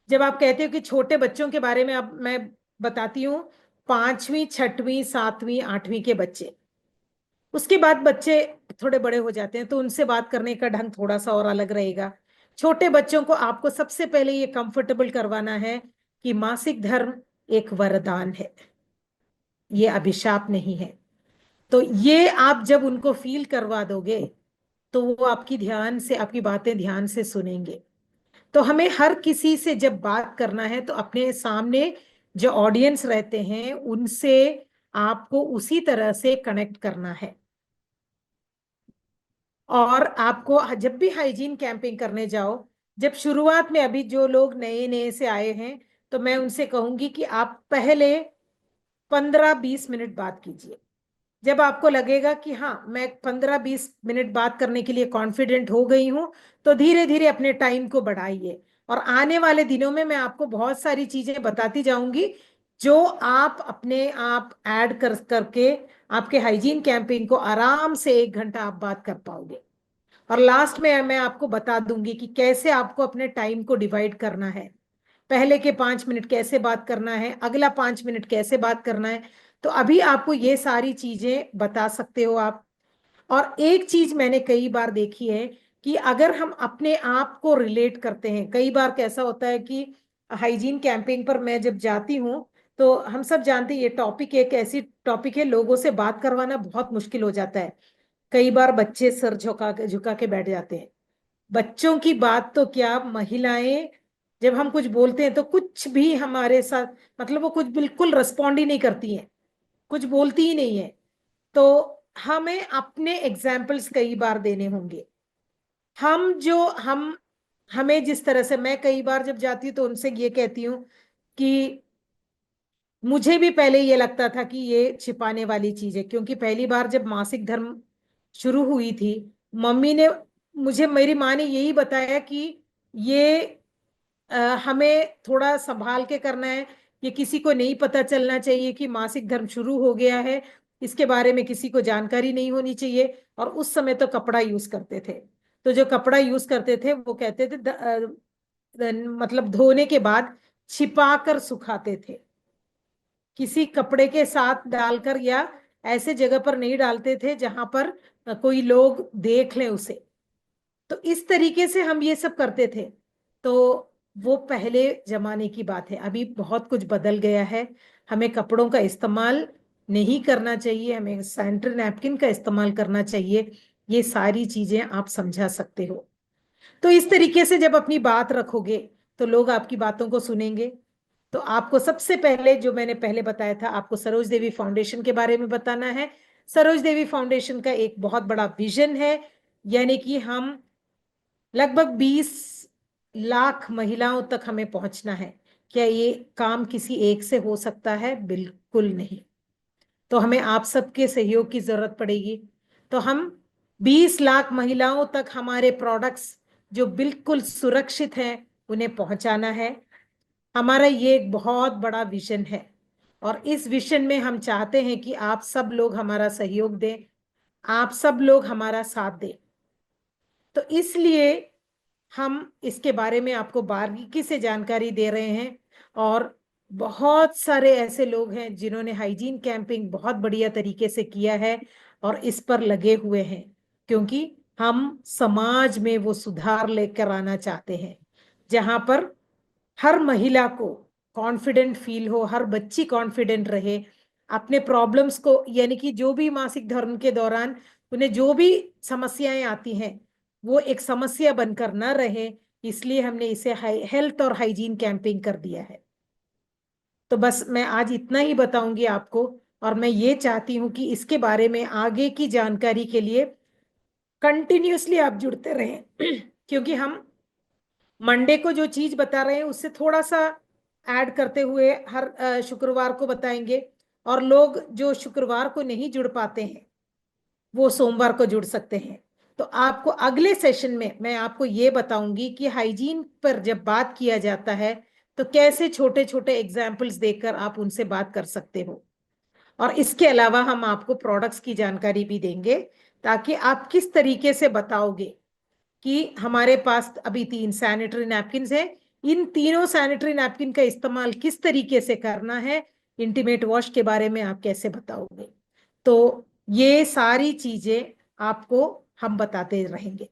जब आप कहते हो कि छोटे बच्चों के बारे में, अब मैं बताती हूँ, 5वीं 6वीं 7वीं 8वीं के बच्चे, उसके बाद बच्चे थोड़े बड़े हो जाते हैं तो उनसे बात करने का ढंग थोड़ा सा और अलग रहेगा। छोटे बच्चों को आपको सबसे पहले ये कंफर्टेबल करवाना है कि मासिक धर्म एक वरदान है, ये अभिशाप नहीं है। तो ये आप जब उनको फील करवा दोगे तो वो आपकी ध्यान से आपकी बातें ध्यान से सुनेंगे। तो हमें हर किसी से जब बात करना है तो अपने सामने जो ऑडियंस रहते हैं उनसे आपको उसी तरह से कनेक्ट करना है। और आपको जब भी हाइजीन कैंपिंग करने जाओ, जब शुरुआत में अभी जो लोग नए नए से आए हैं तो मैं उनसे कहूंगी कि आप पहले 15 20 मिनट बात कीजिए। जब आपको लगेगा कि हाँ मैं 15 20 मिनट बात करने के लिए कॉन्फिडेंट हो गई हूं तो धीरे धीरे अपने टाइम को बढ़ाइए। और आने वाले दिनों में मैं आपको बहुत सारी चीजें बताती जाऊंगी जो आप अपने आप ऐड कर करके आपके हाइजीन कैंपेन को आराम से 1 घंटा आप बात कर पाओगे। और लास्ट में मैं आपको बता दूंगी कि कैसे आपको अपने टाइम को डिवाइड करना है। पहले के 5 मिनट कैसे बात करना है, अगला 5 मिनट कैसे बात करना है। तो अभी आपको ये सारी चीजें बता सकते हो आप। और एक चीज मैंने कई बार देखी है कि अगर हम अपने आप को रिलेट करते हैं, कई बार कैसा होता है कि हाइजीन कैंपेन पर मैं जब जाती हूँ तो हम सब जानते हैं ये टॉपिक एक ऐसी टॉपिक है, लोगों से बात करवाना बहुत मुश्किल हो जाता है। कई बार बच्चे सर झुका के बैठ जाते हैं। बच्चों की बात तो क्या, महिलाएं जब हम कुछ बोलते हैं तो कुछ भी हमारे साथ, मतलब वो कुछ बिल्कुल रिस्पॉन्ड ही नहीं करती हैं, कुछ बोलती ही नहीं है। तो हमें अपने एग्जाम्पल्स कई बार देने होंगे। हम जो हम हमें जिस तरह से, मैं कई बार जब जाती हूँ तो उनसे ये कहती हूँ कि मुझे भी पहले ये लगता था कि ये छिपाने वाली चीज है, क्योंकि पहली बार जब मासिक धर्म शुरू हुई थी, मम्मी ने मेरी माँ ने यही बताया कि ये हमें थोड़ा संभाल के करना है, ये किसी को नहीं पता चलना चाहिए कि मासिक धर्म शुरू हो गया है, इसके बारे में किसी को जानकारी नहीं होनी चाहिए। और उस समय तो कपड़ा यूज करते थे, तो जो कपड़ा यूज करते थे वो कहते थे मतलब धोने के बाद छिपा कर सुखाते थे, किसी कपड़े के साथ डालकर, या ऐसे जगह पर नहीं डालते थे जहां पर कोई लोग देख लें उसे। तो इस तरीके से हम ये सब करते थे। तो वो पहले जमाने की बात है। अभी बहुत कुछ बदल गया है। हमें कपड़ों का इस्तेमाल नहीं करना चाहिए, हमें सैनिटरी नैपकिन का इस्तेमाल करना चाहिए। ये सारी चीजें आप समझा सकते हो। तो इस तरीके से जब अपनी बात रखोगे तो लोग आपकी बातों को सुनेंगे। तो आपको सबसे पहले, जो मैंने पहले बताया था, आपको सरोज देवी फाउंडेशन के बारे में बताना है। सरोज देवी फाउंडेशन का एक बहुत बड़ा विजन है, यानी कि हम लगभग 20 लाख महिलाओं तक हमें पहुंचना है। क्या ये काम किसी एक से हो सकता है? बिल्कुल नहीं। तो हमें आप सबके सहयोग की जरूरत पड़ेगी। तो हम 20 लाख महिलाओं तक हमारे प्रोडक्ट्स जो बिल्कुल सुरक्षित हैं उन्हें पहुंचाना है। हमारा ये एक बहुत बड़ा विजन है, और इस विजन में हम चाहते हैं कि आप सब लोग हमारा सहयोग दें, आप सब लोग हमारा साथ दें। तो इसलिए हम इसके बारे में आपको बारीकी से जानकारी दे रहे हैं। और बहुत सारे ऐसे लोग हैं जिन्होंने हाइजीन कैंपिंग बहुत बढ़िया तरीके से किया है और इस पर लगे हुए हैं, क्योंकि हम समाज में वो सुधार लेकर आना चाहते हैं जहां पर हर महिला को कॉन्फिडेंट फील हो, हर बच्ची कॉन्फिडेंट रहे अपने प्रॉब्लम्स को, यानी कि जो भी मासिक धर्म के दौरान उन्हें जो भी समस्याएं आती हैं वो एक समस्या बनकर न रहे। इसलिए हमने इसे हेल्थ और हाइजीन कैंपिंग कर दिया है। तो बस मैं आज इतना ही बताऊंगी आपको, और मैं ये चाहती हूं कि इसके बारे में आगे की जानकारी के लिए कंटिन्यूअसली आप जुड़ते रहें क्योंकि हम मंडे को जो चीज बता रहे हैं उससे थोड़ा सा ऐड करते हुए हर शुक्रवार को बताएंगे। और लोग जो शुक्रवार को नहीं जुड़ पाते हैं वो सोमवार को जुड़ सकते हैं। तो आपको अगले सेशन में मैं आपको ये बताऊंगी कि हाइजीन पर जब बात किया जाता है तो कैसे छोटे छोटे एग्जाम्पल्स देकर आप उनसे बात कर सकते हो। और इसके अलावा हम आपको प्रोडक्ट्स की जानकारी भी देंगे, ताकि आप किस तरीके से बताओगे कि हमारे पास अभी 3 सैनिटरी नैपकिन है, इन तीनों सैनिटरी नैपकिन का इस्तेमाल किस तरीके से करना है, इंटीमेट वॉश के बारे में आप कैसे बताओगे। तो ये सारी चीजें आपको हम बताते रहेंगे।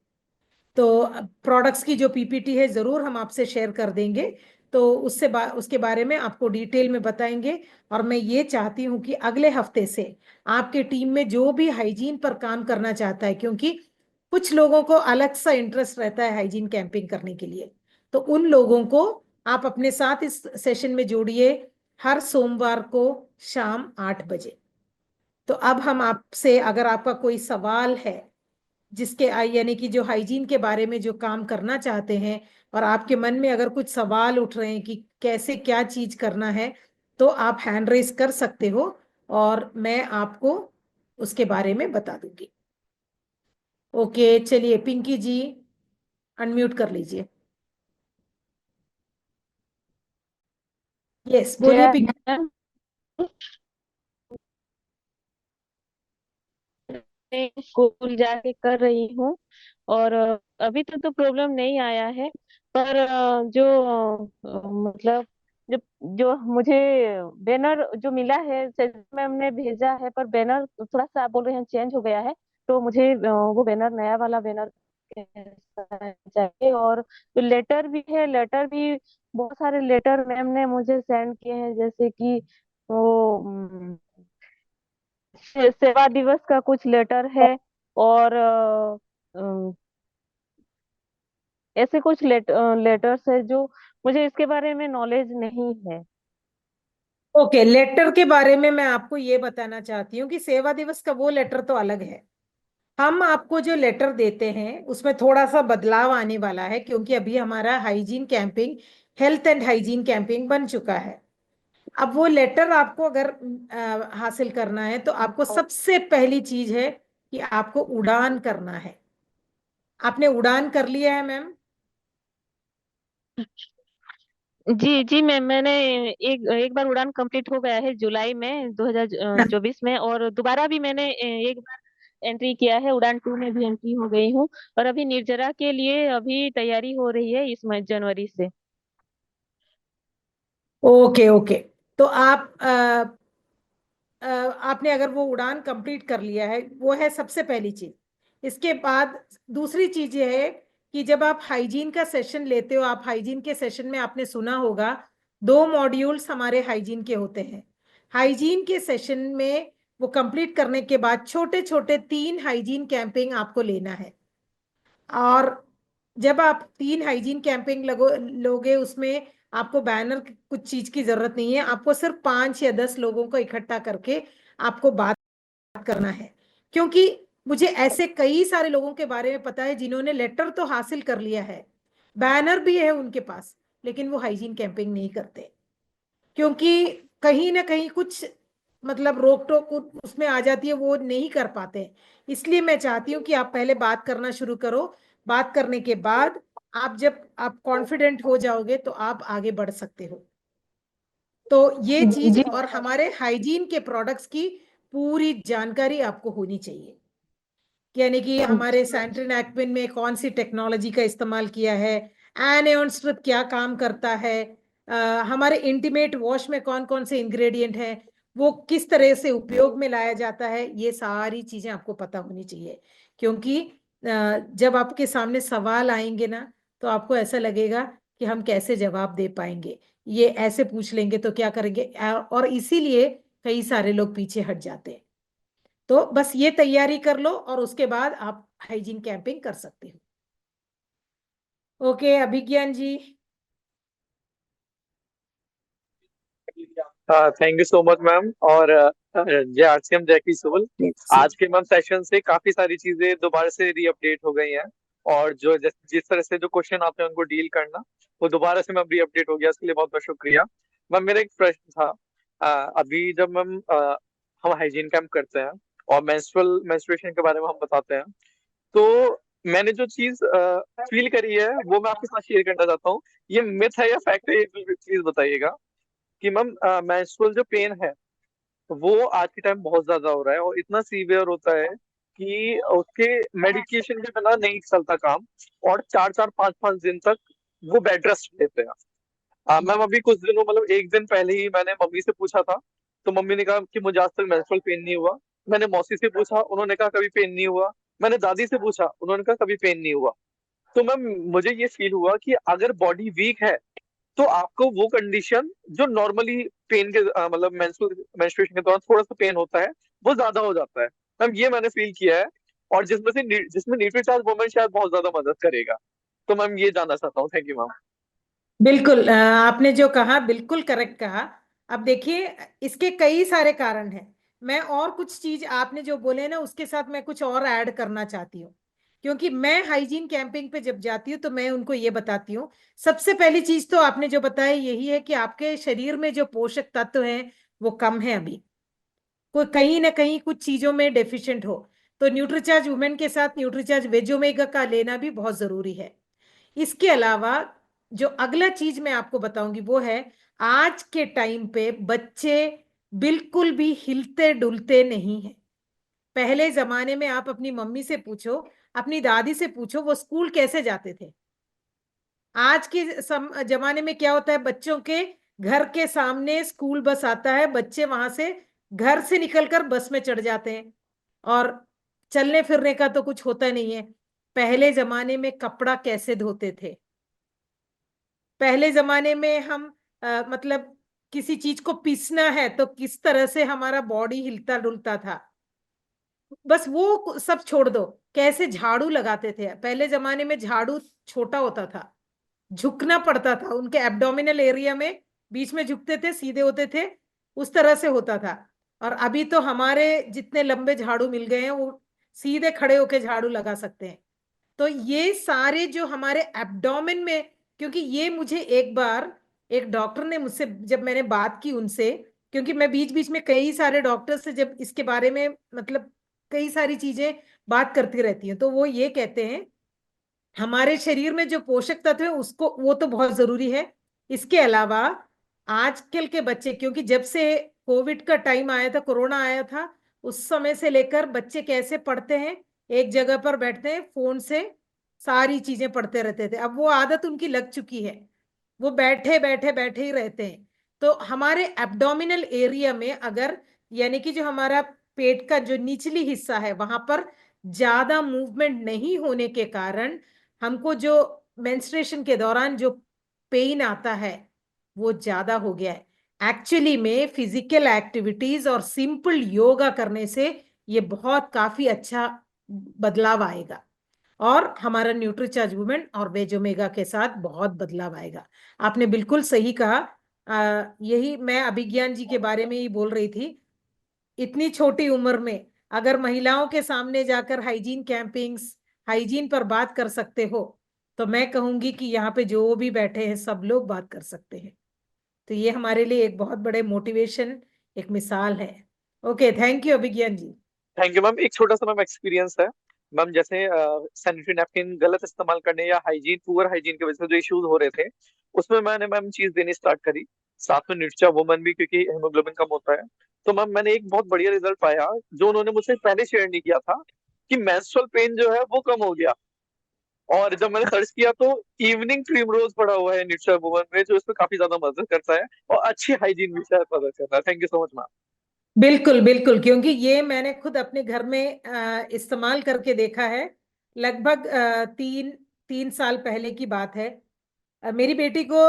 तो प्रोडक्ट्स की जो पीपीटी है जरूर हम आपसे शेयर कर देंगे। तो उसके बारे में आपको डिटेल में बताएंगे। और मैं ये चाहती हूँ कि अगले हफ्ते से आपके टीम में जो भी हाइजीन पर काम करना चाहता है, क्योंकि कुछ लोगों को अलग सा इंटरेस्ट रहता है हाइजीन कैंपिंग करने के लिए, तो उन लोगों को आप अपने साथ इस सेशन में जोड़िए हर सोमवार को शाम 8 बजे। तो अब हम आपसे, अगर आपका कोई सवाल है जिसके यानी कि जो हाइजीन के बारे में जो काम करना चाहते हैं, और आपके मन में अगर कुछ सवाल उठ रहे हैं कि कैसे क्या चीज करना है, तो आप हैंड रेस कर सकते हो और मैं आपको उसके बारे में बता दूंगी। ओके, चलिए पिंकी जी अनम्यूट कर लीजिए। यस, बोलिए जय पिंकी। मैम। मैं स्कूल जाके कर रही हूँ, और अभी तो प्रॉब्लम नहीं आया है। पर जो मतलब जो जो मुझे बैनर जो मिला है, मैम ने भेजा है, पर बैनर थोड़ा सा आप बोल रहे हैं चेंज हो गया है। तो मुझे वो बैनर, नया वाला बैनर चाहिए। और जो लेटर भी है, लेटर भी बहुत सारे लेटर मैम ने मुझे सेंड किए हैं, जैसे कि वो सेवा दिवस का कुछ लेटर है। और ऐसे कुछ लेटर्स है जो मुझे इसके बारे में नॉलेज नहीं है। ओके, लेटर के बारे में मैं आपको ये बताना चाहती हूँ कि सेवा दिवस का वो लेटर तो अलग है। हम आपको जो लेटर देते हैं उसमें थोड़ा सा बदलाव आने वाला है, क्योंकि अभी हमारा hygiene camping health and hygiene camping बन चुका है। अब वो लेटर आपको अगर हासिल करना है तो आपको सबसे पहली चीज है कि आपको उड़ान करना है। आपने उड़ान कर लिया है मैम? जी जी मैम, मैंने एक एक बार उड़ान कंप्लीट हो गया है जुलाई में 2024 में, और दोबारा भी मैंने एक बार एंट्री किया है, उड़ान 2 में भी एंट्री हो गई हूँ। और अभी निर्जरा के लिए अभी तैयारी हो रही है इस जनवरी से। Okay okay. तो आप आपने अगर वो उड़ान कंप्लीट कर लिया है, वो है सबसे पहली चीज। इसके बाद दूसरी चीज ये है कि जब आप हाइजीन का सेशन लेते हो, आप हाइजीन के सेशन में आपने सुना होगा 2 मॉड्यूल्स हमारे हाइजीन के होते हैं। हाइजीन के सेशन में वो कंप्लीट करने के बाद छोटे छोटे 3 हाइजीन कैंपिंग आपको लेना है। और जब आप 3 हाइजीन कैंपिंग लोगे, उसमें आपको बैनर कुछ चीज की जरूरत नहीं है, आपको सिर्फ 5 या 10 लोगों को इकट्ठा करके आपको बात करना है। क्योंकि मुझे ऐसे कई सारे लोगों के बारे में पता है जिन्होंने लेटर तो हासिल कर लिया है, बैनर भी है उनके पास, लेकिन वो हाइजीन कैंपिंग नहीं करते, क्योंकि कहीं ना कहीं कुछ मतलब रोक टोक उसमें आ जाती है, वो नहीं कर पाते। इसलिए मैं चाहती हूँ कि आप पहले बात करना शुरू करो। बात करने के बाद जब आप कॉन्फिडेंट हो जाओगे तो आप आगे बढ़ सकते हो। तो ये चीज, जी और हमारे हाइजीन के प्रोडक्ट्स की पूरी जानकारी आपको होनी चाहिए। यानी कि हमारे सैनिटरी नैपकिन में कौन सी टेक्नोलॉजी का इस्तेमाल किया है, एनियन स्ट्रिप क्या काम करता है, हमारे इंटीमेट वॉश में कौन कौन से इंग्रेडिएंट हैं, वो किस तरह से उपयोग में लाया जाता है, ये सारी चीजें आपको पता होनी चाहिए। क्योंकि जब आपके सामने सवाल आएंगे ना, तो आपको ऐसा लगेगा कि हम कैसे जवाब दे पाएंगे, ये ऐसे पूछ लेंगे तो क्या करेंगे, और इसीलिए कई सारे लोग पीछे हट जाते हैं। तो बस ये तैयारी कर लो और उसके बाद आप हाइजीन कैंपिंग कर सकते हो। Okay Abhigyan ji. Thank you so much ma'am. और जय आरसीएम, जय की सोल। आज के मैम सेशन से काफी सारी चीजें दोबारा से रीअपडेट हो गई हैं। और जो जिस तरह से जो क्वेश्चन आपने उनको डील करना, वो दोबारा से मैम रीअपडेट हो गया, इसके लिए बहुत बहुत शुक्रिया। मैम मेरा एक प्रश्न था। अभी जब मैम हम हाइजीन कैंप करते हैं और मेंस्ट्रुएशन के बारे में हम बताते हैं, तो मैंने जो चीज फील करी है वो मैं आपके साथ शेयर करना चाहता हूँ। ये मिथ है या फैक्ट है, ये प्लीज बताइएगा। कि मैम मेंस्ट्रुअल जो पेन है वो आज के टाइम बहुत ज्यादा हो रहा है और इतना सीवियर होता है कि उसके मेडिकेशन के बिना नहीं चलता काम। और 4 4 5 5 दिन तक वो बेड रेस्ट लेते हैं। मैम अभी कुछ दिनों मतलब एक दिन पहले ही मैंने मम्मी से पूछा था, तो मम्मी ने कहा कि मुझे आज तक मेंस्ट्रुअल पेन नहीं हुआ। मैंने मौसी से पूछा, उन्होंने कहा कभी पेन नहीं हुआ। मैंने दादी से पूछा, उन्होंने कहा कभी पेन नहीं हुआ। तो मैम मुझे ये फील हुआ कि अगर बॉडी वीक है तो आपको वो कंडीशन जो नॉर्मली पेन के मतलब मेंस्ट्रुएशन के दौरान थोड़ा सा पेन होता है, वो ज्यादा हो जाता है। मैम ये मैंने फील किया है। और जिसमें न्यूट्रीचार्ज वुमेन शायद बहुत ज्यादा मदद करेगा। तो मैम ये जानना चाहता हूँ। Thank you ma'am. बिल्कुल, आपने जो कहा बिल्कुल करेक्ट कहा। अब देखिए, इसके कई सारे कारण हैं। मैं और कुछ चीज आपने जो बोले ना, उसके साथ मैं कुछ और ऐड करना चाहती हूँ। क्योंकि मैं हाइजीन कैंपिंग पे जब जाती हूँ तो मैं उनको ये बताती हूँ। सबसे पहली चीज तो आपने जो बताया यही है कि आपके शरीर में जो पोषक तत्व हैं वो कम है अभी, कोई कहीं ना कहीं कुछ चीजों में डेफिशिएंट हो। तो न्यूट्रीचार्ज वुमेन के साथ न्यूट्रीचार्ज वेज ओमेगा का लेना भी बहुत जरूरी है। इसके अलावा जो अगला चीज मैं आपको बताऊंगी वो है, आज के टाइम पे बच्चे बिल्कुल भी हिलते डुलते नहीं है। पहले जमाने में आप अपनी मम्मी से पूछो, अपनी दादी से पूछो, वो स्कूल कैसे जाते थे। आज के जमाने में क्या होता है, बच्चों के घर के सामने स्कूल बस आता है, बच्चे वहां से घर से निकलकर बस में चढ़ जाते हैं, और चलने फिरने का तो कुछ होता नहीं है। पहले जमाने में कपड़ा कैसे धोते थे, पहले जमाने में हम मतलब किसी चीज को पीसना है तो किस तरह से हमारा बॉडी हिलता डुलता था। बस वो सब छोड़ दो, कैसे झाड़ू लगाते थे। पहले जमाने में झाड़ू छोटा होता था, झुकना पड़ता था, उनके एब्डोमिनल एरिया में बीच में झुकते थे, सीधे होते थे, उस तरह से होता था। और अभी तो हमारे जितने लंबे झाड़ू मिल गए हैं, वो सीधे खड़े होके झाड़ू लगा सकते हैं। तो ये सारे जो हमारे एब्डोमेन में, क्योंकि ये मुझे एक बार एक डॉक्टर ने मुझसे, जब मैंने बात की उनसे, क्योंकि मैं बीच बीच में कई सारे डॉक्टर से जब इसके बारे में मतलब कई सारी चीजें बात करती रहती हैं, तो वो ये कहते हैं हमारे शरीर में जो पोषक तत्व है उसको, वो तो बहुत जरूरी है। इसके अलावा आजकल के बच्चे, क्योंकि जब से कोविड का टाइम आया था, कोरोना आया था, उस समय से लेकर बच्चे कैसे पढ़ते हैं, एक जगह पर बैठते हैं, फोन से सारी चीजें पढ़ते रहते थे। अब वो आदत उनकी लग चुकी है, वो बैठे बैठे बैठे ही रहते हैं। तो हमारे एब्डोमिनल एरिया में अगर, यानी कि जो हमारा पेट का जो निचली हिस्सा है वहां पर ज्यादा मूवमेंट नहीं होने के कारण हमको जो मेंस्ट्रुएशन के दौरान जो पेन आता है वो ज्यादा हो गया है। एक्चुअली में फिजिकल एक्टिविटीज और सिंपल योगा करने से ये बहुत काफी अच्छा बदलाव आएगा, और हमारा न्यूट्रीचार्ज वुमेन और वेज ओमेगा के साथ बहुत बदलाव आएगा। आपने बिल्कुल सही कहा। यही मैं अभिज्ञान जी के बारे में ही बोल रही थी। इतनी छोटी उम्र में अगर महिलाओं के सामने जाकर हाइजीन कैंपिंग्स, हाइजीन पर बात कर सकते हो, तो मैं कहूंगी कि यहाँ पे जो भी बैठे हैं सब लोग बात कर सकते हैं। तो ये हमारे लिए एक बहुत बड़े मोटिवेशन, एक मिसाल है। Okay, thank you Abhigyan ji. Thank you ma'am. एक छोटा सा मैम एक्सपीरियंस है मैम, जैसे सैनिटरी नैपकिन गलत इस्तेमाल करने या हाइजीन, पुअर हाइजीन की वजह से जो इश्यूज हो रहे थे, उसमें मैंने मैम चीज देनी स्टार्ट करी, साथ में न्यूट्रिचा वुमन भी, क्योंकि हेमोग्लोबिन कम होता है। तो मैम मैंने एक बहुत बढ़िया रिजल्ट पाया जो उन्होंने मुझसे पहले शेयर नहीं किया था, कि मेंस्ट्रुअल पेन जो है वो कम हो गया। और जब मैंने सर्च किया तो इवनिंग प्रिमरोज पड़ा हुआ है न्यूट्रिचा वुमन में, जो इसमें काफी ज्यादा मदद करता है और अच्छी हाइजीन भी शायद मदद करता है। Thank you so much ma'am. बिल्कुल बिल्कुल, क्योंकि ये मैंने खुद अपने घर में इस्तेमाल करके देखा है। लगभग तीन तीन साल पहले की बात है। मेरी बेटी को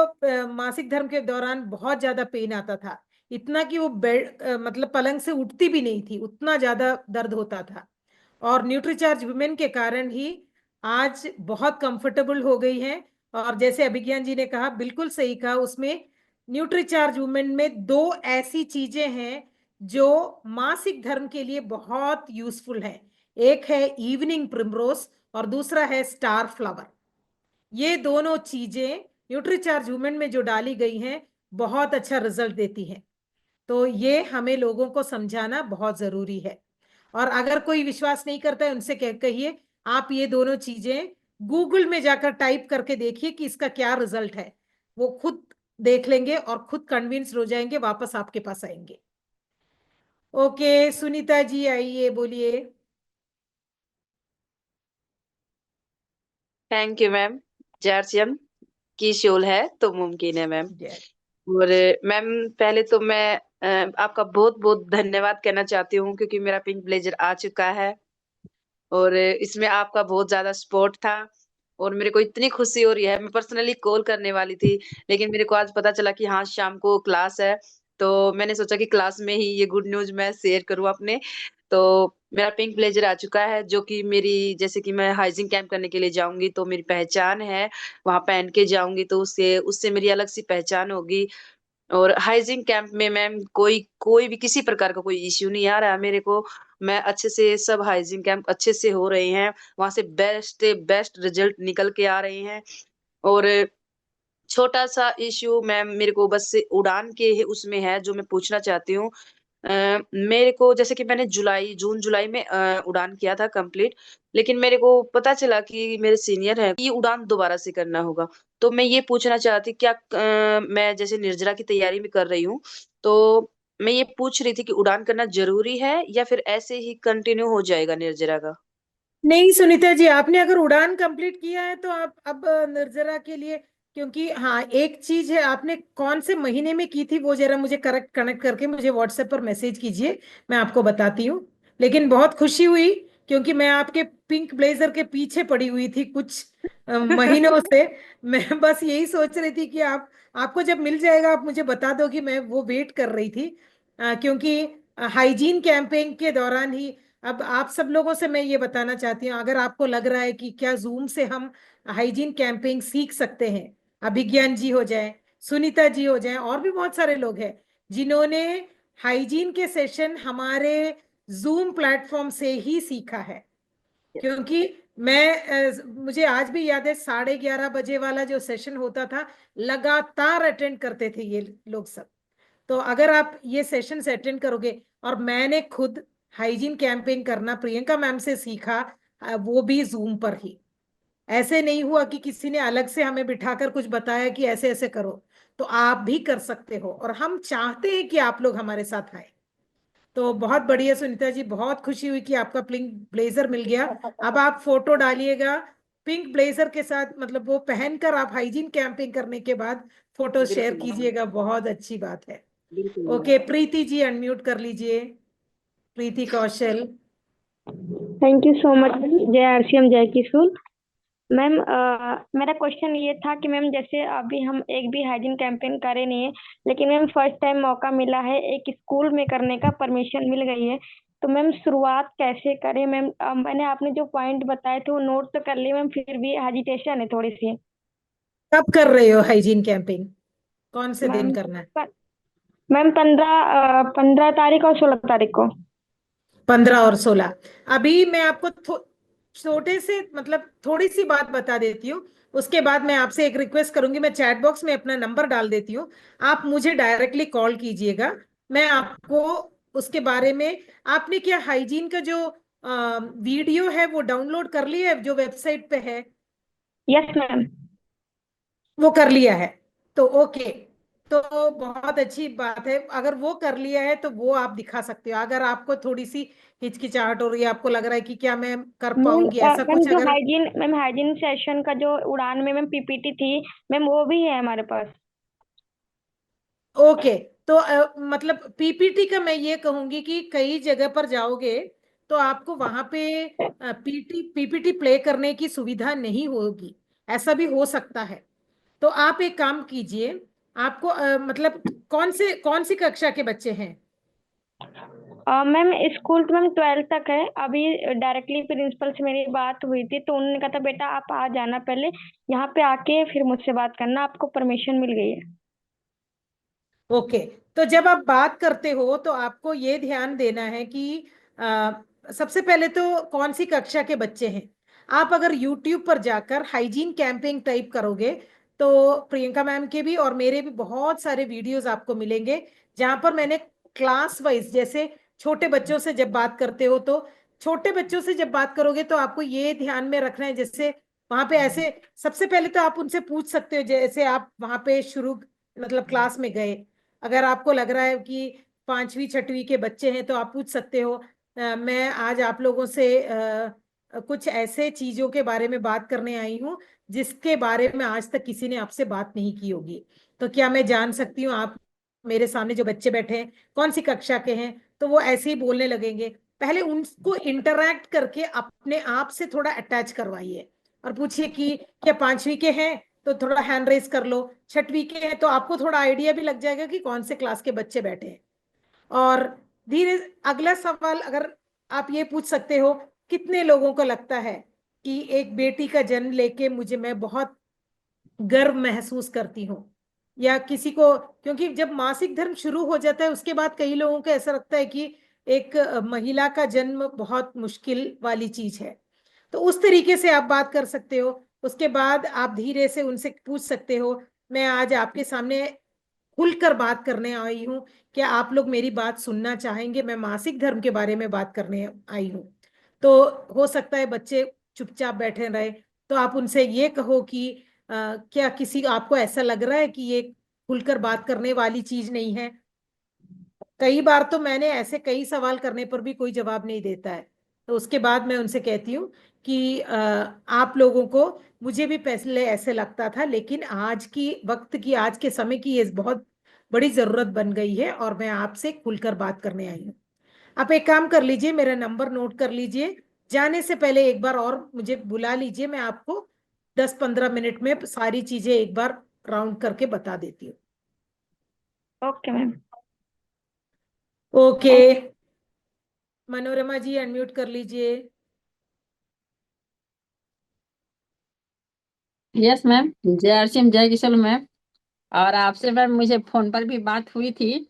मासिक धर्म के दौरान बहुत ज्यादा पेन आता था। इतना कि वो बेड मतलब पलंग से उठती भी नहीं थी, उतना ज्यादा दर्द होता था। और न्यूट्रीचार्ज वुमेन के कारण ही आज बहुत कंफर्टेबल हो गई है। और जैसे अभिज्ञान जी ने कहा, बिल्कुल सही कहा, उसमें न्यूट्रीचार्ज वुमेन में दो ऐसी चीजें हैं जो मासिक धर्म के लिए बहुत यूजफुल है। एक है इवनिंग प्रिमरोज और दूसरा है स्टार फ्लावर। ये दोनों चीजें न्यूट्रीचार्ज वुमेन में जो डाली गई हैं बहुत अच्छा रिजल्ट देती हैं। तो ये हमें लोगों को समझाना बहुत जरूरी है। और अगर कोई विश्वास नहीं करता है उनसे कहिए, आप ये दोनों चीजें गूगल में जाकर टाइप करके देखिए कि इसका क्या रिजल्ट है। वो खुद देख लेंगे और खुद कन्विंस हो जाएंगे, वापस आपके पास आएंगे। ओके, सुनीता जी आइए, बोलिए। Thank you ma'am. जर्सियम की शोल है तो मुमकिन है मैम। जय। और मैम, पहले तो मैं आपका बहुत बहुत धन्यवाद कहना चाहती हूँ, क्योंकि मेरा पिंक ब्लेजर आ चुका है और इसमें आपका बहुत ज्यादा सपोर्ट था और मेरे को इतनी खुशी हो रही है। मैं पर्सनली कॉल करने वाली थी, लेकिन मेरे को आज पता चला कि हाँ, शाम को क्लास है, तो मैंने सोचा कि क्लास में ही ये गुड न्यूज मैं शेयर करूँ अपने। तो मेरा पिंक ब्लेजर आ चुका है, जो कि मेरी, जैसे कि मैं हाइजीन कैंप करने के लिए जाऊंगी तो मेरी पहचान है, वहां पहन के जाऊंगी तो उससे उससे मेरी अलग सी पहचान होगी। और हाइजीन कैंप में मैम कोई कोई भी किसी प्रकार का कोई इश्यू नहीं आ रहा है मेरे को। मैं अच्छे से, सब हाइजीन कैंप अच्छे से हो रहे हैं, वहां से बेस्ट बेस्ट रिजल्ट निकल के आ रहे हैं। और छोटा सा इश्यू मैम मेरे को बस उड़ान के उसमें है, जो मैं पूछना चाहती हूँ। मेरे को, जैसे कि मैंने जून जुलाई में उड़ान किया था कंप्लीट, लेकिन मेरे को पता चला कि मेरे सीनियर है, ये उड़ान दोबारा से करना होगा। तो मैं ये पूछना चाहती, क्या मैं जैसे निर्जरा की तैयारी भी कर रही हूँ, तो मैं ये पूछ रही थी कि उड़ान करना जरूरी है या फिर ऐसे ही कंटिन्यू हो जाएगा निर्जरा का। नहीं सुनीता जी, आपने अगर उड़ान कंप्लीट किया है तो आप अब निर्जरा के लिए, क्योंकि हाँ एक चीज है, आपने कौन से महीने में की थी वो जरा मुझे करेक्ट कनेक्ट करके मुझे व्हाट्सएप पर मैसेज कीजिए, मैं आपको बताती हूँ। लेकिन बहुत खुशी हुई, क्योंकि मैं आपके पिंक ब्लेजर के पीछे पड़ी हुई थी कुछ महीनों से। मैं बस यही सोच रही थी कि आप, आपको जब मिल जाएगा आप मुझे बता दो, कि मैं वो वेट कर रही थी। क्योंकि हाइजीन कैंपेन के दौरान ही, अब आप सब लोगों से मैं ये बताना चाहती हूँ, अगर आपको लग रहा है कि क्या जूम से हम हाइजीन कैंपेन सीख सकते हैं, अभिज्ञान जी हो जाए, सुनीता जी हो जाए, और भी बहुत सारे लोग हैं जिन्होंने हाइजीन के सेशन हमारे जूम प्लेटफॉर्म से ही सीखा है। क्योंकि मुझे आज भी याद है, 11:30 बजे वाला जो सेशन होता था, लगातार अटेंड करते थे ये लोग सब। तो अगर आप ये सेशन अटेंड करोगे, और मैंने खुद हाइजीन कैंपेन करना प्रियंका मैम से सीखा, वो भी जूम पर ही। ऐसे नहीं हुआ कि किसी ने अलग से हमें बिठाकर कुछ बताया कि ऐसे ऐसे करो। तो आप भी कर सकते हो, और हम चाहते हैं कि आप लोग हमारे साथ आए। तो बहुत बढ़िया सुनीता जी, बहुत खुशी हुई कि आपका पिंक ब्लेजर मिल गया। अब आप फोटो डालिएगा पिंक ब्लेजर के साथ, मतलब वो पहनकर आप हाइजीन कैंपेन करने के बाद फोटो शेयर बिल्कुल मैम। कीजिएगा, बहुत अच्छी बात है। बिल्कुल ma'am. Okay, Preeti ji unmute कर लीजिए, Preeti Kaushal. Thank you so much. जय आरसीएम, जय किशोर। मैम मेरा क्वेश्चन ये था कि मैम जैसे अभी हम एक भी हाइजीन कैंपेन करे नहीं है, लेकिन मैम फर्स्ट टाइम मौका मिला है एक स्कूल में करने का, परमिशन मिल गई है, तो मैम शुरुआत कैसे करें मैम? मैंने आपने जो पॉइंट बताए थे वो नोट तो कर लिए मैम, फिर भी हेजिटेशन है थोड़ी सी। कब कर रहे हो हाइजीन कैंपिंग? कौन से दिन मैम करना है? मैम 15 तारीख और 16 तारीख को। 15 और 16। अभी मैं आपको छोटे से मतलब थोड़ी सी बात बता देती हूँ। उसके बाद मैं आपसे एक रिक्वेस्ट करूंगी, मैं चैट बॉक्स में अपना नंबर डाल देती हूँ। आप मुझे डायरेक्टली कॉल कीजिएगा। मैं आपको उसके बारे में, आपने क्या हाइजीन का जो वीडियो है वो डाउनलोड कर लिया है जो वेबसाइट पे है? Yes ma'am. वो कर लिया है तो ओके। तो बहुत अच्छी बात है, अगर वो कर लिया है तो वो आप दिखा सकते हो। अगर आपको थोड़ी सी हिचकिचाहट हो रही है, आपको लग रहा है कि क्या मैं कर मैम पाऊंगी ऐसा मैम कुछ, जो अगर हाइजीन मैम हाइजीन सेशन का जो उड़ान में मैम पीपीटी थी मैम, वो भी है हमारे पास। ओके। तो मतलब पीपीटी का मैं ये कहूंगी कि कई जगह पर जाओगे तो आपको वहां पे पीपीटी प्ले करने की सुविधा नहीं होगी। ऐसा भी हो सकता है। तो आप एक काम कीजिए। आपको मतलब कौन सी कक्षा के बच्चे हैं? मैम स्कूल तो मैम 12th तक है। अभी डायरेक्टली प्रिंसिपल से मेरी बात हुई थी, तो उन्होंने कहा था बेटा आप आ जाना पहले, यहाँ पे आके फिर मुझसे बात करना, आपको परमिशन मिल गई है। ओके। तो जब आप बात करते हो तो आपको ये ध्यान देना है कि सबसे पहले तो कौन सी कक्षा के बच्चे हैं। आप अगर YouTube पर जाकर हाइजीन कैंपेन टाइप करोगे तो प्रियंका मैम के भी और मेरे भी बहुत सारे वीडियोस आपको मिलेंगे, जहां पर मैंने क्लास वाइज, जैसे छोटे बच्चों से जब बात करते हो तो छोटे बच्चों से जब बात करोगे तो आपको ये ध्यान में रखना है, जैसे वहां पे ऐसे सबसे पहले तो आप उनसे पूछ सकते हो, जैसे आप वहां पे शुरू मतलब क्लास में गए, अगर आपको लग रहा है कि 5वीं 6वीं के बच्चे हैं तो आप पूछ सकते हो मैं आज आप लोगों से कुछ ऐसे चीजों के बारे में बात करने आई हूँ जिसके बारे में आज तक किसी ने आपसे बात नहीं की होगी। तो क्या मैं जान सकती हूँ आप, मेरे सामने जो बच्चे बैठे हैं कौन सी कक्षा के हैं? तो वो ऐसे ही बोलने लगेंगे। पहले उनको इंटरैक्ट करके अपने आप से थोड़ा अटैच करवाइए और पूछिए कि क्या 5वीं के हैं, तो थोड़ा हैंड रेस कर लो। 6वीं के हैं तो आपको थोड़ा आइडिया भी लग जाएगा कि कौन से क्लास के बच्चे बैठे हैं। और धीरे अगला सवाल अगर आप ये पूछ सकते हो, कितने लोगों को लगता है कि एक बेटी का जन्म लेके मुझे मैं बहुत गर्व महसूस करती हूँ, या किसी को, क्योंकि जब मासिक धर्म शुरू हो जाता है उसके बाद कई लोगों को ऐसा लगता है कि एक महिला का जन्म बहुत मुश्किल वाली चीज है। तो उस तरीके से आप बात कर सकते हो। उसके बाद आप धीरे से उनसे पूछ सकते हो, मैं आज आपके सामने खुलकर बात करने आई हूँ, क्या आप लोग मेरी बात सुनना चाहेंगे? मैं मासिक धर्म के बारे में बात करने आई हूँ। तो हो सकता है बच्चे चुपचाप बैठे रहे, तो आप उनसे ये कहो कि क्या किसी आपको ऐसा लग रहा है कि ये खुलकर बात करने वाली चीज नहीं है? कई बार तो मैंने ऐसे कई सवाल करने पर भी कोई जवाब नहीं देता है, तो उसके बाद मैं उनसे कहती हूँ कि आप लोगों को, मुझे भी पहले ऐसे लगता था लेकिन आज की वक्त की, आज के समय की ये बहुत बड़ी जरूरत बन गई है और मैं आपसे खुलकर बात करने आई हूँ। आप एक काम कर लीजिए, मेरा नंबर नोट कर लीजिए। जाने से पहले एक बार और मुझे बुला लीजिए, मैं आपको 10-15 मिनट में सारी चीजें एक बार राउंड करके बता देती हूँ। Okay ma'am. ओके। मनोरमा जी अनम्यूट कर लीजिए। Yes ma'am. जय आरसीएम, जय किशोर मैम। और आपसे मैम मुझे फोन पर भी बात हुई थी,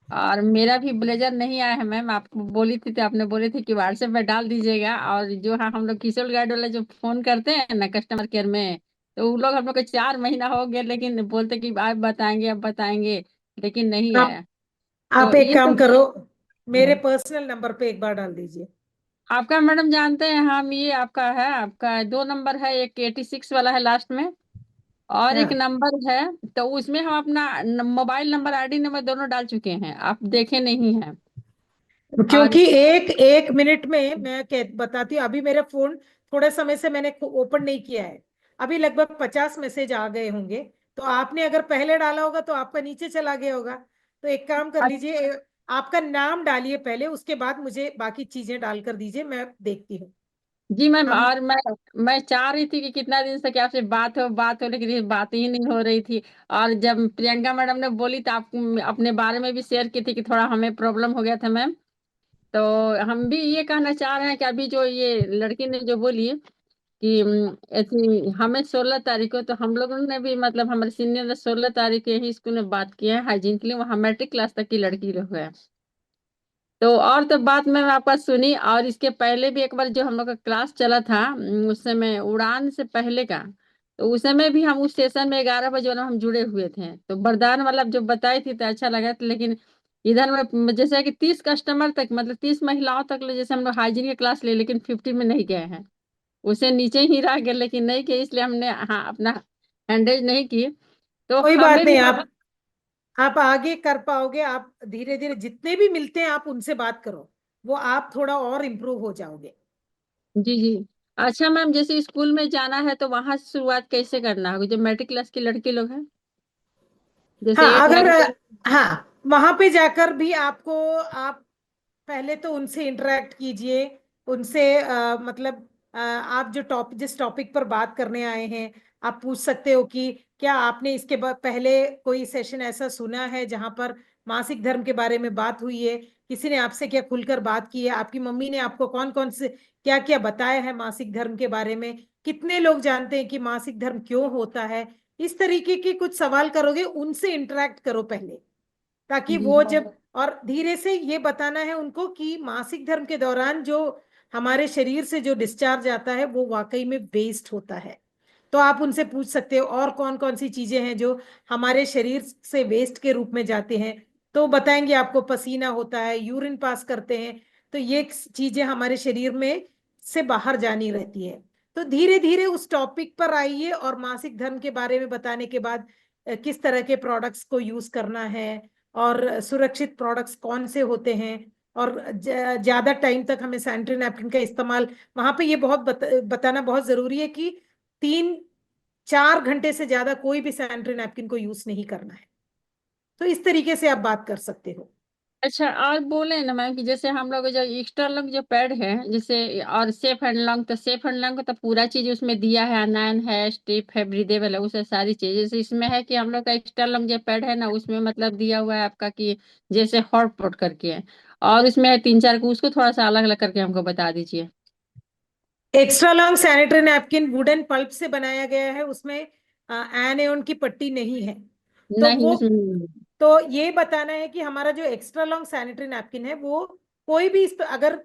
और मेरा भी ब्लेजर नहीं आया है मैम। आपको बोली थी तो आपने बोली थी कि व्हाट्सएप में डाल दीजिएगा। और जो है हम लोग किशोर गाइड वाले जो फोन करते हैं ना कस्टमर केयर में, तो वो लोग हम लोग को 4 महीना हो गया, लेकिन बोलते कि आप बताएंगे अब बताएंगे, लेकिन नहीं आप आया। तो आप एक ये काम सब करो, मेरे पर्सनल नंबर पे एक बार डाल दीजिए। आपका मैडम जानते हैं हम, ये आपका है, आपका 2 नंबर है, एक 86 वाला है लास्ट में, और एक हाँ, नंबर है। तो उसमें हम अपना मोबाइल नंबर आईडी नंबर दोनों डाल चुके हैं, आप देखे नहीं हैं। और क्योंकि एक एक मिनट में मैं बताती हूँ। अभी मेरा फोन थोड़े समय से मैंने ओपन नहीं किया है, अभी लगभग 50 मैसेज आ गए होंगे। तो आपने अगर पहले डाला होगा तो आपका नीचे चला गया होगा। तो एक काम कर लीजिए, आपका नाम डालिए पहले, उसके बाद मुझे बाकी चीजें डाल कर दीजिए, मैं देखती हूँ। जी मैम। हम और मैं चाह रही थी कि कितना दिन से कि आपसे बात हो, लेकिन ये बात ही नहीं हो रही थी। और जब प्रियंका मैडम ने बोली तो आप अपने बारे में भी शेयर की थी कि थोड़ा हमें प्रॉब्लम हो गया था मैम। तो हम भी ये कहना चाह रहे हैं कि अभी जो ये लड़की ने जो बोली कि ऐसी हमें 16 तारीख को, तो हम लोगों ने भी मतलब हमारे सीनियर ने 16 तारीख को यही स्कूल में बात किया है हाइजीन के लिए। वहाँ मैट्रिक क्लास तक की लड़की लोग है। तो और तो बात मैं आपका सुनी। और इसके पहले भी एक बार जो हम लोग का क्लास चला था, उस समय उड़ान से पहले का, तो उस समय भी हम उस स्टेशन में 11 बजे वाला हम जुड़े हुए थे। तो वरदान मतलब जो बताई थी तो अच्छा लगा था। लेकिन इधर में जैसे कि 30 कस्टमर तक, मतलब 30 महिलाओं तक जैसे हम लोग हाइजीन की क्लास ले, लेकिन 50 में नहीं गए हैं। उसे नीचे ही रह गए, लेकिन नहीं किए, इसलिए हमने हाँ अपना हैंडल नहीं की। तो कोई बात हमें भी नहीं, आप आगे कर पाओगे। आप धीरे धीरे जितने भी मिलते हैं आप उनसे बात करो, वो आप थोड़ा और इम्प्रूव हो जाओगे। जी जी। अच्छा मैम, जैसे स्कूल में जाना है तो वहां से शुरुआत कैसे करना होगी जो मैट्रिक क्लास की लड़के लोग हैं, जैसे हाँ, एट अगर नाइन? हाँ, वहां पे जाकर भी आपको, आप पहले तो उनसे इंटरेक्ट कीजिए। उनसे मतलब आप जिस टॉपिक पर बात करने आए हैं, आप पूछ सकते हो कि क्या आपने इसके बाद पहले कोई सेशन ऐसा सुना है जहां पर मासिक धर्म के बारे में बात हुई है? किसी ने आपसे क्या खुलकर बात की है? आपकी मम्मी ने आपको कौन कौन से क्या क्या बताया है मासिक धर्म के बारे में? कितने लोग जानते हैं कि मासिक धर्म क्यों होता है? इस तरीके के कुछ सवाल करोगे, उनसे इंटरेक्ट करो पहले, ताकि जी वो जब, और धीरे से ये बताना है उनको कि मासिक धर्म के दौरान जो हमारे शरीर से जो डिस्चार्ज आता है वो वाकई में वेस्ट होता है। तो आप उनसे पूछ सकते हो और कौन कौन सी चीजें हैं जो हमारे शरीर से वेस्ट के रूप में जाते हैं। तो बताएंगे आपको, पसीना होता है, यूरिन पास करते हैं, तो ये चीजें हमारे शरीर में से बाहर जानी रहती है। तो धीरे धीरे उस टॉपिक पर आइए, और मासिक धर्म के बारे में बताने के बाद किस तरह के प्रोडक्ट्स को यूज करना है, और सुरक्षित प्रोडक्ट्स कौन से होते हैं, और ज्यादा टाइम तक हमें सैनिटरी नैपकिन का इस्तेमाल, वहां पे ये बहुत बताना बहुत जरूरी है कि 3-4 घंटे से ज्यादा कोई भी सैनिटरी नैपकिन को यूज नहीं करना है। तो इस तरीके से आप बात कर सकते हो। अच्छा, और बोले ना मैम कि जैसे हम लोग जो एक्स्ट्रा लॉन्ग जो पैड है, जैसे और सेफ एंड लॉन्ग, तो सेफ एंड लॉन्ग तो पूरा चीज उसमें दिया है, अनायन है, स्टिप है, ब्रीदेबल है, उसे सारी चीजें। जैसे इसमें है कि हम लोग का एक्स्ट्रा लॉन्ग जो पैड है ना, उसमें मतलब दिया हुआ है आपका कि जैसे हॉट पॉट करके है, और उसमें है 3-4 को, उसको थोड़ा सा अलग अलग करके हमको बता दीजिए। Extra long sanitary napkin wooden pulp से बनाया गया है, उसमें एन की पट्टी नहीं है। तो नहीं वो, उसमें। तो ये बताना है कि हमारा जो एक्स्ट्रा लॉन्ग सैनिटरी नैपकिन है वो कोई भी इस, अगर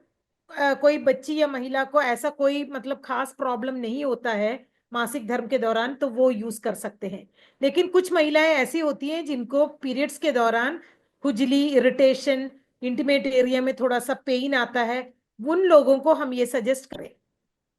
कोई बच्ची या महिला को ऐसा कोई मतलब खास प्रॉब्लम नहीं होता है मासिक धर्म के दौरान, तो वो यूज कर सकते हैं। लेकिन कुछ महिलाएं ऐसी होती हैं जिनको पीरियड्स के दौरान खुजली, इरिटेशन, इंटीमेट एरिया में थोड़ा सा पेन आता है, उन लोगों को हम ये सजेस्ट करें।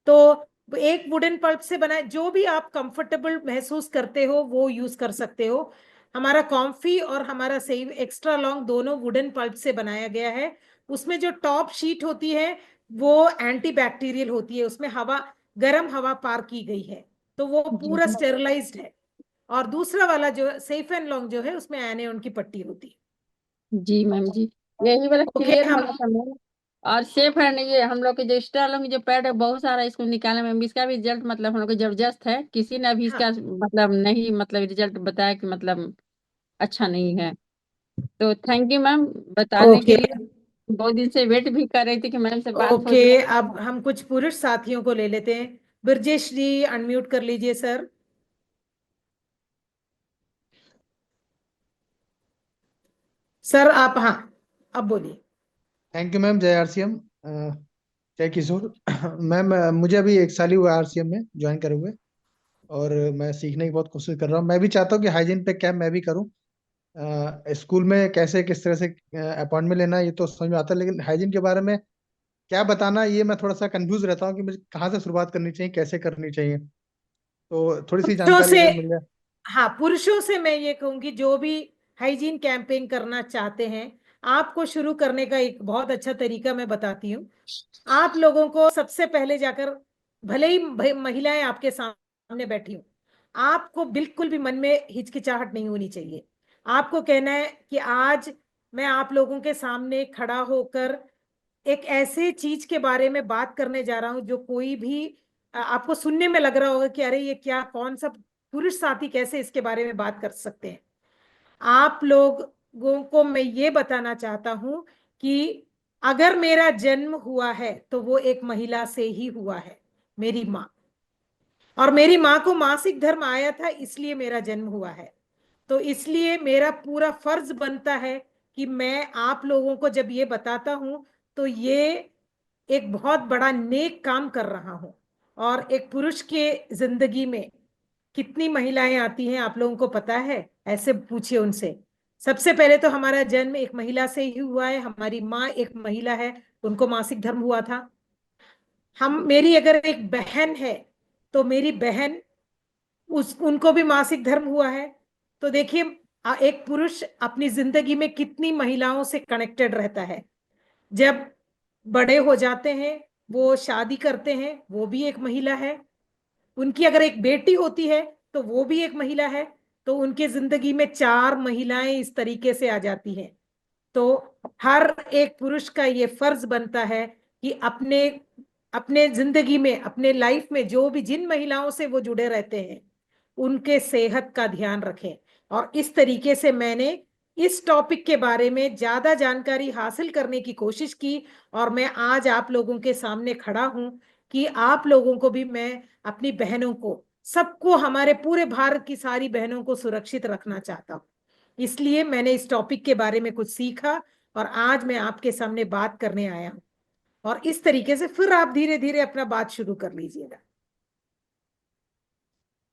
तो एक वुडन पल्प से बना, जो भी आप कंफर्टेबल महसूस करते हो वो यूज कर सकते हो। हमारा कॉम्फी और हमारा सेव एक्स्ट्रा लॉन्ग दोनों वुडन पल्प से बनाया गया है। उसमें जो टॉप शीट होती है वो एंटी बैक्टीरियल होती है, उसमें हवा, गर्म हवा पार की गई है, तो वो जी पूरा स्टेरिलाइज्ड है। और दूसरा वाला जो सेफ एंड लॉन्ग जो है उसमें एनेओन की पट्टी होती है। जी मैम जी, यही वाला ओके, क्लियर हम, होना था मैम। और सेफ है नहीं, ये हम लोग के जो स्टाइल जो पैड है बहुत सारा, इसको निकालने में भी इसका भी रिजल्ट मतलब हम लोग को जबरदस्त है। किसी ने अभी इसका हाँ, मतलब नहीं मतलब रिजल्ट बताया कि मतलब अच्छा नहीं है। तो थैंक यू मैम बताने के ओके, लिए। बहुत दिन से वेट भी कर रही थी कि मैम से बात हो ओके। जाए। अब हम कुछ पुरुष साथियों को ले लेते हैं। ब्रजेश जी, अनम्यूट कर लीजिए सर। सर आप, हाँ, अब बोलिए। Thank you ma'am. जय आरसीएम। जय किशोर। मैम मुझे अभी 1 साल ही हुआ आरसीएम में ज्वाइन करे हुए, और मैं सीखने की बहुत कोशिश कर रहा हूँ। मैं भी चाहता हूँ कि हाइजीन पे कैम्प मैं भी करूँ। स्कूल में कैसे किस तरह से अपॉइंटमेंट लेना है ये तो समझ में आता है, लेकिन हाइजीन के बारे में क्या बताना ये मैं थोड़ा सा कंफ्यूज रहता हूँ कि मुझे कहाँ से शुरुआत करनी चाहिए, कैसे करनी चाहिए। तो थोड़ी सी पुरुषों जानकारी से, अगर मिल जाए। हाँ, पुरुषों से मैं ये कहूंगी जो भी हाइजीन कैंपेन करना चाहते हैं, आपको शुरू करने का एक बहुत अच्छा तरीका मैं बताती हूँ। आप लोगों को सबसे पहले जाकर, भले ही महिलाएं आपके सामने बैठी हो, आपको बिल्कुल भी मन में हिचकिचाहट नहीं होनी चाहिए। आपको कहना है कि आज मैं आप लोगों के सामने खड़ा होकर एक ऐसे चीज के बारे में बात करने जा रहा हूं जो कोई भी आपको सुनने में लग रहा होगा कि अरे ये क्या, कौन सा पुरुष साथी कैसे इसके बारे में बात कर सकते हैं। आप लोगों को मैं ये बताना चाहता हूं कि अगर मेरा जन्म हुआ है तो वो एक महिला से ही हुआ है, मेरी माँ। और मेरी माँ को मासिक धर्म आया था, इसलिए मेरा जन्म हुआ है। तो इसलिए मेरा पूरा फर्ज बनता है कि मैं आप लोगों को जब ये बताता हूं तो ये एक बहुत बड़ा नेक काम कर रहा हूं। और एक पुरुष के जिंदगी में कितनी महिलाएं आती हैं आप लोगों को पता है? ऐसे पूछिए उनसे। सबसे पहले तो हमारा जन्म एक महिला से ही हुआ है, हमारी माँ एक महिला है, उनको मासिक धर्म हुआ था। मेरी अगर एक बहन है तो मेरी बहन, उनको भी मासिक धर्म हुआ है। तो देखिए, एक पुरुष अपनी जिंदगी में कितनी महिलाओं से कनेक्टेड रहता है। जब बड़े हो जाते हैं, वो शादी करते हैं, वो भी एक महिला है। उनकी अगर एक बेटी होती है तो वो भी एक महिला है। तो उनके जिंदगी में 4 महिलाएं इस तरीके से आ जाती हैं। तो हर एक पुरुष का ये फर्ज बनता है कि अपने अपने जिंदगी में, अपने लाइफ में जो भी जिन महिलाओं से वो जुड़े रहते हैं उनके सेहत का ध्यान रखें। और इस तरीके से मैंने इस टॉपिक के बारे में ज्यादा जानकारी हासिल करने की कोशिश की। और मैं आज आप लोगों के सामने खड़ा हूं कि आप लोगों को भी, मैं अपनी बहनों को, सबको, हमारे पूरे भारत की सारी बहनों को सुरक्षित रखना चाहता हूं। इसलिए मैंने इस टॉपिक के बारे में कुछ सीखा और आज मैं आपके सामने बात करने आया हूं। और इस तरीके से फिर आप धीरे धीरे अपना बात शुरू कर लीजिएगा।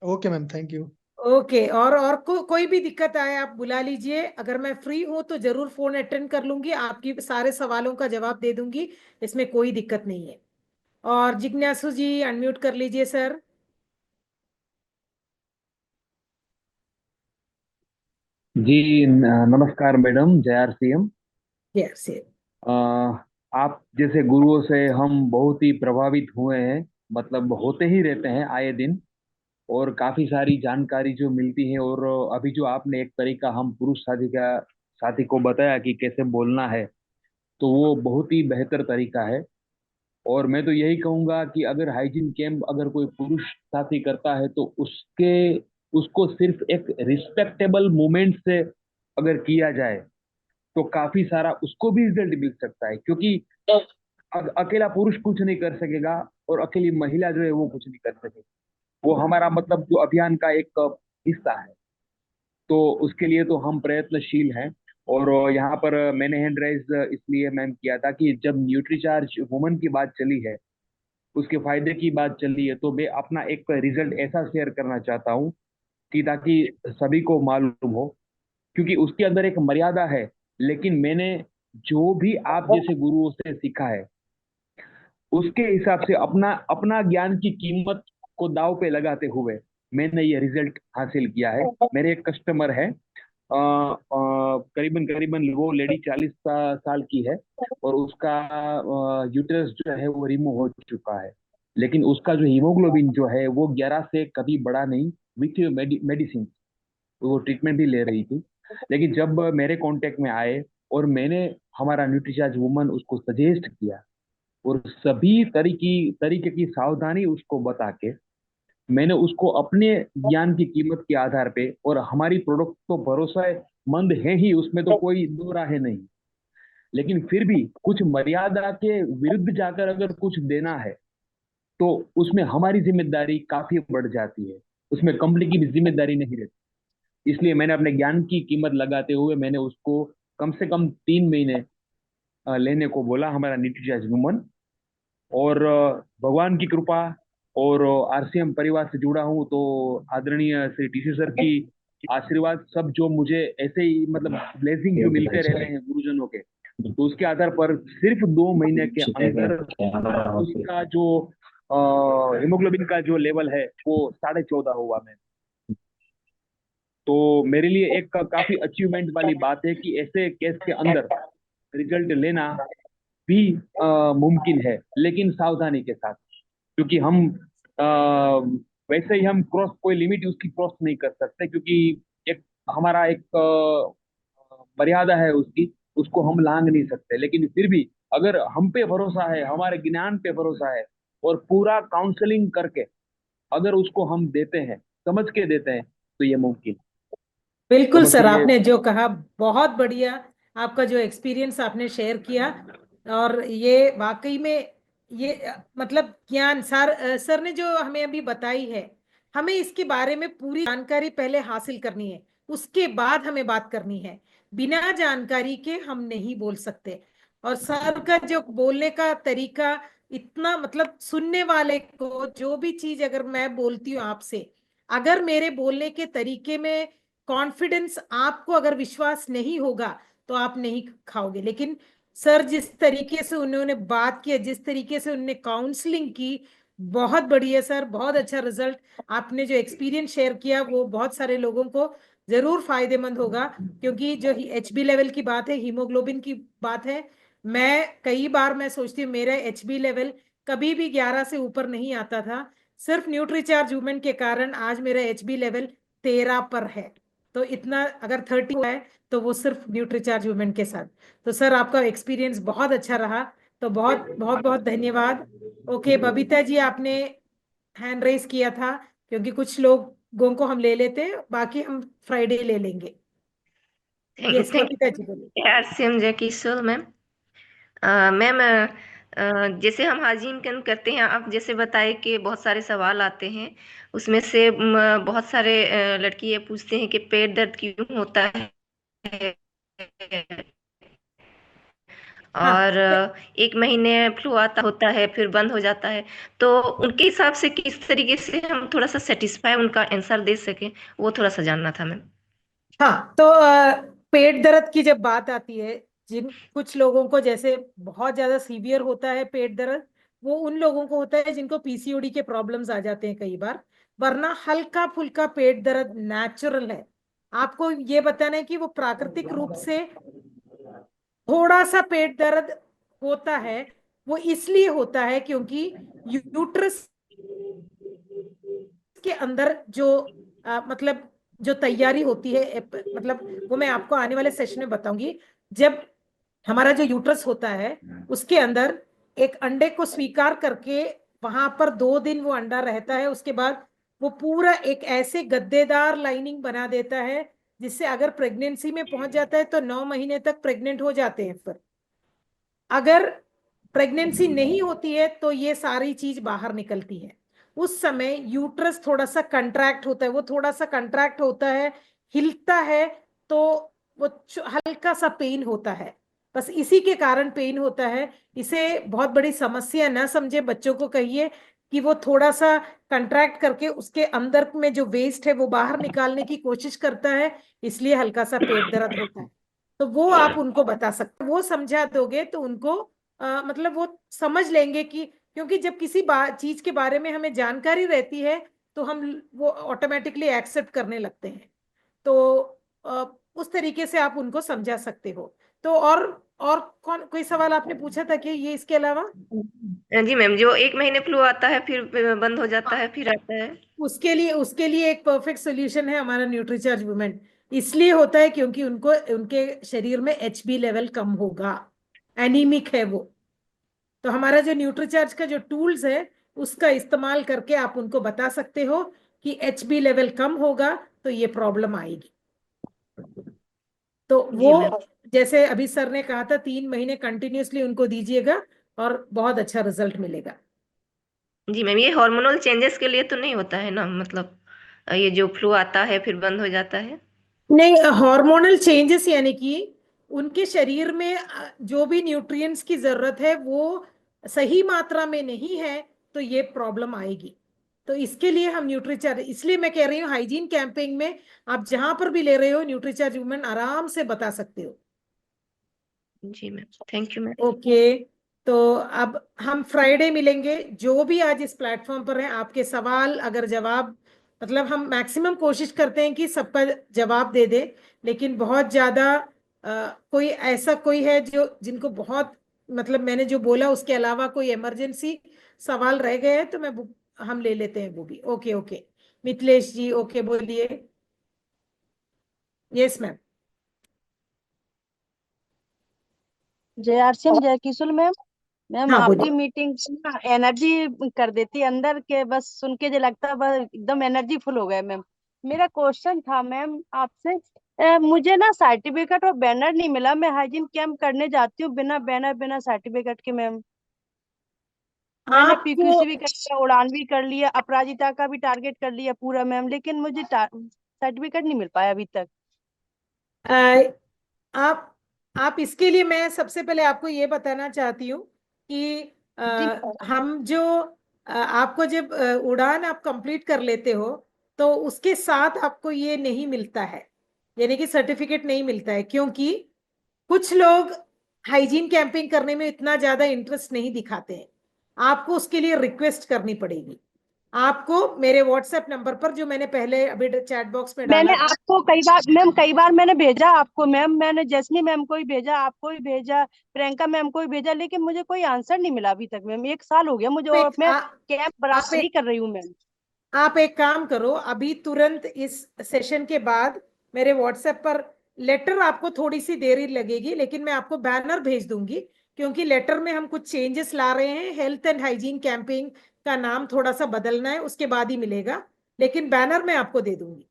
Okay ma'am, thank you. Okay. और कोई भी दिक्कत आए आप बुला लीजिए। अगर मैं फ्री हूं तो जरूर फोन अटेंड कर लूंगी, आपकी सारे सवालों का जवाब दे दूंगी, इसमें कोई दिक्कत नहीं है। और जिज्ञासु जी अनम्यूट कर लीजिए सर। जी नमस्कार मैडम, जय आर सी एम। यस। आप जैसे गुरुओं से हम बहुत ही प्रभावित हुए हैं, मतलब होते ही रहते हैं आए दिन। और काफी सारी जानकारी जो मिलती है, और अभी जो आपने एक तरीका हम पुरुष साथी को बताया कि कैसे बोलना है, तो वो बहुत ही बेहतर तरीका है। और मैं तो यही कहूंगा कि अगर हाइजीन कैंप अगर कोई पुरुष साथी करता है तो उसके उसको सिर्फ एक रिस्पेक्टेबल मूवमेंट से अगर किया जाए तो काफी सारा उसको भी रिजल्ट मिल सकता है। क्योंकि अकेला पुरुष कुछ नहीं कर सकेगा और अकेली महिला जो है वो कुछ नहीं कर सकेगी। वो हमारा मतलब जो अभियान का एक हिस्सा है, तो उसके लिए तो हम प्रयत्नशील हैं। और यहाँ पर मैंने हैंड राइज इसलिए मैम किया था कि जब न्यूट्रीचार्ज वुमन की बात चली है, उसके फायदे की बात चली है, तो मैं अपना एक रिजल्ट ऐसा शेयर करना चाहता हूँ कि ताकि सभी को मालूम हो। क्योंकि उसके अंदर एक मर्यादा है, लेकिन मैंने जो भी आप जैसे गुरुओं से सीखा है उसके हिसाब से अपना अपना ज्ञान की कीमत को दाव पे लगाते हुए मैंने ये रिजल्ट हासिल किया है। मेरे एक कस्टमर है, करीबन करीबन वो लेडी 40 साल की है, और उसका यूटेरस जो है वो रिमूव हो चुका है। लेकिन उसका जो हीमोग्लोबिन जो है वो 11 से कभी बढ़ा नहीं, विथ मेडिसिन। वो ट्रीटमेंट भी ले रही थी। लेकिन जब मेरे कांटेक्ट में आए और मैंने हमारा न्यूट्रीचार्ज वुमन उसको सजेस्ट किया और सभी तरीके की सावधानी उसको बता के, मैंने उसको अपने ज्ञान की कीमत के आधार पे, और हमारी प्रोडक्ट तो भरोसेमंद है ही, उसमें तो कोई दो राह नहीं, लेकिन फिर भी कुछ मर्यादा के विरुद्ध जाकर अगर कुछ देना है तो उसमें हमारी जिम्मेदारी काफी बढ़ जाती है, उसमें कंपनी की भी जिम्मेदारी नहीं रहती। इसलिए मैंने अपने ज्ञान की कीमत लगाते हुए मैंने उसको कम से कम 3 महीने लेने को बोला, हमारा न्यूट्रीचार्ज वुमन। और भगवान की कृपा और आरसीएम परिवार से जुड़ा हूँ, तो आदरणीय श्री टीसी सर की आशीर्वाद सब जो मुझे ऐसे ही मतलब ब्लेसिंग जो मिलते रहते हैं गुरुजनों के, तो उसके आधार पर सिर्फ 2 महीने के अंदर उसका जो हिमोग्लोबिन का जो लेवल है वो 14.5 हुआ। मैं तो मेरे लिए एक काफी अचीवमेंट वाली बात है कि ऐसे केस के अंदर रिजल्ट लेना भी मुमकिन है, लेकिन सावधानी के साथ। क्योंकि हम अ, वैसे ही हम क्रॉस कोई लिमिट उसकी क्रॉस नहीं कर सकते, क्योंकि एक हमारा एक मर्यादा है उसकी, उसको हम लांघ नहीं सकते। लेकिन फिर भी अगर हम पे भरोसा है, हमारे ज्ञान पे भरोसा है, और पूरा काउंसलिंग करके अगर उसको हम देते हैं, समझ के देते हैं, तो ये मुमकिन। बिल्कुल सर, समझिए। आपने जो कहा बहुत बढ़िया। आपका जो एक्सपीरियंस आपने शेयर किया, और ये वाकई में ये मतलब ज्ञान सर ने जो हमें अभी बताई है, हमें इसके बारे में पूरी जानकारी पहले हासिल करनी है, उसके बाद हमें बात करनी है। बिना जानकारी के हम नहीं बोल सकते। और सर का जो बोलने का तरीका इतना, मतलब सुनने वाले को जो भी चीज अगर मैं बोलती हूँ आपसे, अगर मेरे बोलने के तरीके में कॉन्फिडेंस, आपको अगर विश्वास नहीं होगा तो आप नहीं खाओगे। लेकिन सर जिस तरीके से उन्होंने बात किया, जिस तरीके से उन्होंने काउंसलिंग की, बहुत बढ़िया सर, बहुत अच्छा रिजल्ट। आपने जो एक्सपीरियंस शेयर किया वो बहुत सारे लोगों को जरूर फायदेमंद होगा। क्योंकि जो HB लेवल की बात है, हीमोग्लोबिन की बात है, मैं कई बार मैं सोचती हूँ मेरा HB लेवल कभी भी 11 से ऊपर नहीं आता था। सिर्फ न्यूट्रीचार्ज वुमेन के कारण आज मेरा HB लेवल 13 पर है। तो इतना अगर 30 हुआ है तो वो सिर्फ न्यूट्रीचार्ज वुमेन के साथ। तो सर आपका एक्सपीरियंस बहुत अच्छा रहा। तो बहुत बहुत बहुत धन्यवाद। ओके बबीता जी, आपने हैंड रेस किया था, क्योंकि कुछ लोगों को हम ले लेते हैं, बाकी हम फ्राइडे ले लेंगे। यस थैंक बबीता जी बोलिए। यू आरसीएम जैकी सोल मैम। मैम, जैसे हम हाजिम करते हैं, आप जैसे बताए कि बहुत सारे सवाल आते हैं, उसमें से बहुत सारे लड़की ये पूछते हैं कि पेट दर्द क्यों होता है, हाँ और 1 महीने फ्लू आता होता है फिर बंद हो जाता है। तो उनके हिसाब से किस तरीके से हम थोड़ा सा सेटिस्फाई उनका आंसर दे सकें, वो थोड़ा सा जानना था मैम। हाँ, तो पेट दर्द की जब बात आती है, जिन कुछ लोगों को जैसे बहुत ज्यादा सीवियर होता है पेट दर्द, वो उन लोगों को होता है जिनको PCOD के प्रॉब्लम्स आ जाते हैं कई बार। वरना हल्का फुल्का पेट दर्द नेचुरल है। आपको ये बताना है कि वो प्राकृतिक रूप से थोड़ा सा पेट दर्द होता है। वो इसलिए होता है क्योंकि यूट्रस के अंदर जो मतलब जो तैयारी होती है, मतलब वो मैं आपको आने वाले सेशन में बताऊंगी। जब हमारा जो यूट्रस होता है, उसके अंदर एक अंडे को स्वीकार करके वहां पर 2 दिन वो अंडा रहता है, उसके बाद वो पूरा एक ऐसे गद्देदार लाइनिंग बना देता है, जिससे अगर प्रेगनेंसी में पहुंच जाता है तो 9 महीने तक प्रेग्नेंट हो जाते हैं। फिर अगर प्रेगनेंसी नहीं होती है तो ये सारी चीज बाहर निकलती है। उस समय यूट्रस थोड़ा सा कंट्रैक्ट होता है, वो थोड़ा सा कंट्रैक्ट होता है, हिलता है। तो वो हल्का सा पेन होता है, बस इसी के कारण पेन होता है। इसे बहुत बड़ी समस्या ना समझे, बच्चों को कहिए कि वो थोड़ा सा कंट्रैक्ट करके उसके अंदर में जो वेस्ट है वो बाहर निकालने की कोशिश करता है, इसलिए हल्का सा पेट दर्द होता है। तो वो आप उनको बता सकते, वो समझा दोगे तो उनको मतलब वो समझ लेंगे कि, क्योंकि जब किसी चीज के बारे में हमें जानकारी रहती है तो हम वो ऑटोमेटिकली एक्सेप्ट करने लगते हैं। तो उस तरीके से आप उनको समझा सकते हो। तो और कौन कोई सवाल आपने पूछा था कि ये इसके अलावा? जी मैम, जो 1 महीने फ्लू आता है फिर बंद हो जाता है फिर आता है। उसके लिए एक परफेक्ट सोल्यूशन है हमारा न्यूट्रीचार्ज वुमेन। इसलिए होता है क्योंकि उनको उनके शरीर में HB लेवल कम होगा, एनीमिक है वो। तो हमारा जो न्यूट्रीचार्ज का जो टूल्स है, उसका इस्तेमाल करके आप उनको बता सकते हो कि HB लेवल कम होगा तो ये प्रॉब्लम आएगी। तो जी मैम। वो जैसे अभी सर ने कहा था 3 महीने कंटिन्यूअसली उनको दीजिएगा और बहुत अच्छा रिजल्ट मिलेगा। जी मैम, ये हार्मोनल चेंजेस के लिए तो नहीं होता है ना, मतलब ये जो फ्लू आता है फिर बंद हो जाता है। नहीं, हार्मोनल चेंजेस यानी कि उनके शरीर में जो भी न्यूट्रिएंट्स की जरूरत है वो सही मात्रा में नहीं है, तो ये प्रॉब्लम आएगी। तो इसके लिए हम न्यूट्रीचार्ज, इसलिए मैं कह रही हूँ हाइजीन कैंपेन में आप जहां पर भी ले रहे हो न्यूट्रीचार्ज वुमेन आराम से बता सकते हो। जी ma'am, thank you ma'am. Okay, तो अब हम फ्राइडे मिलेंगे। जो भी आज इस प्लेटफॉर्म पर हैं, आपके सवाल अगर जवाब, मतलब हम मैक्सिमम कोशिश करते हैं कि सबका जवाब दे दे, लेकिन बहुत ज्यादा कोई ऐसा कोई है जो जिनको बहुत, मतलब मैंने जो बोला उसके अलावा कोई इमरजेंसी सवाल रह गए हैं तो हम ले लेते हैं वो भी। ओके ओके, मिथिलेश जी ओके बोलिए। Yes ma'am. जय आरसीएम जय किशोर मैम। मैम हाँ आपकी बोलिए। मीटिंग एनर्जी कर देती है अंदर के, बस सुन के जो लगता है बस एकदम एनर्जी फुल हो गए मैम। मेरा क्वेश्चन था मैम आपसे, मुझे ना सर्टिफिकेट और बैनर नहीं मिला। मैं हाइजीन कैंप करने जाती हूँ बिना बैनर बिना सर्टिफिकेट के मैम। मैंने आपको पीक्यूसी भी कर लिया, उड़ान भी कर लिया, अपराजिता का भी टारगेट कर लिया पूरा मैम, लेकिन मुझे सर्टिफिकेट नहीं मिल पाया अभी तक। अ, आप आप इसके लिए मैं सबसे पहले आपको ये बताना चाहती हूँ कि जी हम जो आपको जब उड़ान आप कंप्लीट कर लेते हो तो उसके साथ आपको ये नहीं मिलता है, यानी कि सर्टिफिकेट नहीं मिलता है, क्योंकि कुछ लोग हाइजीन कैंपिंग करने में इतना ज्यादा इंटरेस्ट नहीं दिखाते हैं। आपको उसके लिए रिक्वेस्ट करनी पड़ेगी। आपको मेरे व्हाट्सएप नंबर पर, जो मैंने पहले अभी चैट बॉक्स में मैंने डाला था। आपको कई बार मैम, कई बार मैंने भेजा आपको मैम, मैंने जैस्मी मैम को ही भेजा, आपको ही भेजा, प्रियंका मैम को ही भेजा, लेकिन मुझे कोई आंसर नहीं मिला अभी तक मैम। 1 साल हो गया मुझे और मैं कैंप आप बराबरी एक कर रही हूँ मैम। आप एक काम करो, अभी तुरंत इस सेशन के बाद मेरे व्हाट्सएप पर लेटर, आपको थोड़ी सी देरी लगेगी लेकिन मैं आपको बैनर भेज दूंगी, क्योंकि लेटर में हम कुछ चेंजेस ला रहे हैं। हेल्थ एंड हाइजीन कैंपिंग का नाम थोड़ा सा बदलना है, उसके बाद ही मिलेगा, लेकिन बैनर मैं आपको दे दूंगी।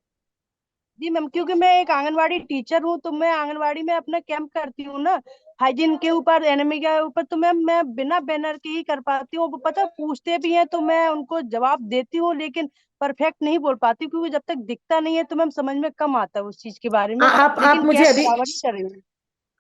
जी मैम, क्योंकि मैं एक आंगनवाड़ी टीचर हूँ, तो मैं आंगनवाड़ी में अपना कैंप करती हूँ ना हाइजीन के ऊपर, एनेमी के ऊपर, तो मैम मैं बिना बैनर के ही कर पाती हूँ। वो पता पूछते भी हैं तो मैं उनको जवाब देती हूँ, लेकिन परफेक्ट नहीं बोल पाती, क्योंकि जब तक दिखता नहीं है तो मैम समझ में कम आता है उस चीज के बारे में। आप लेकिन मुझे कैंप अभी बराबर ही कर रही हूँ।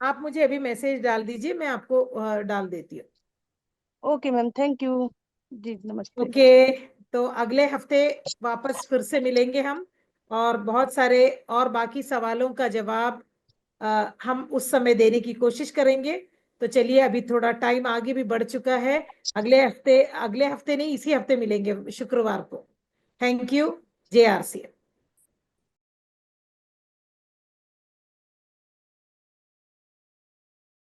आप मुझे अभी मैसेज डाल दीजिए, मैं आपको डाल देती हूँ। Okay ma'am, thank you. जी नमस्ते। ओके, तो अगले हफ्ते वापस फिर से मिलेंगे हम, और बहुत सारे और बाकी सवालों का जवाब हम उस समय देने की कोशिश करेंगे। तो चलिए, अभी थोड़ा टाइम आगे भी बढ़ चुका है। अगले हफ्ते नहीं, इसी हफ्ते मिलेंगे शुक्रवार को। Thank you. JRC।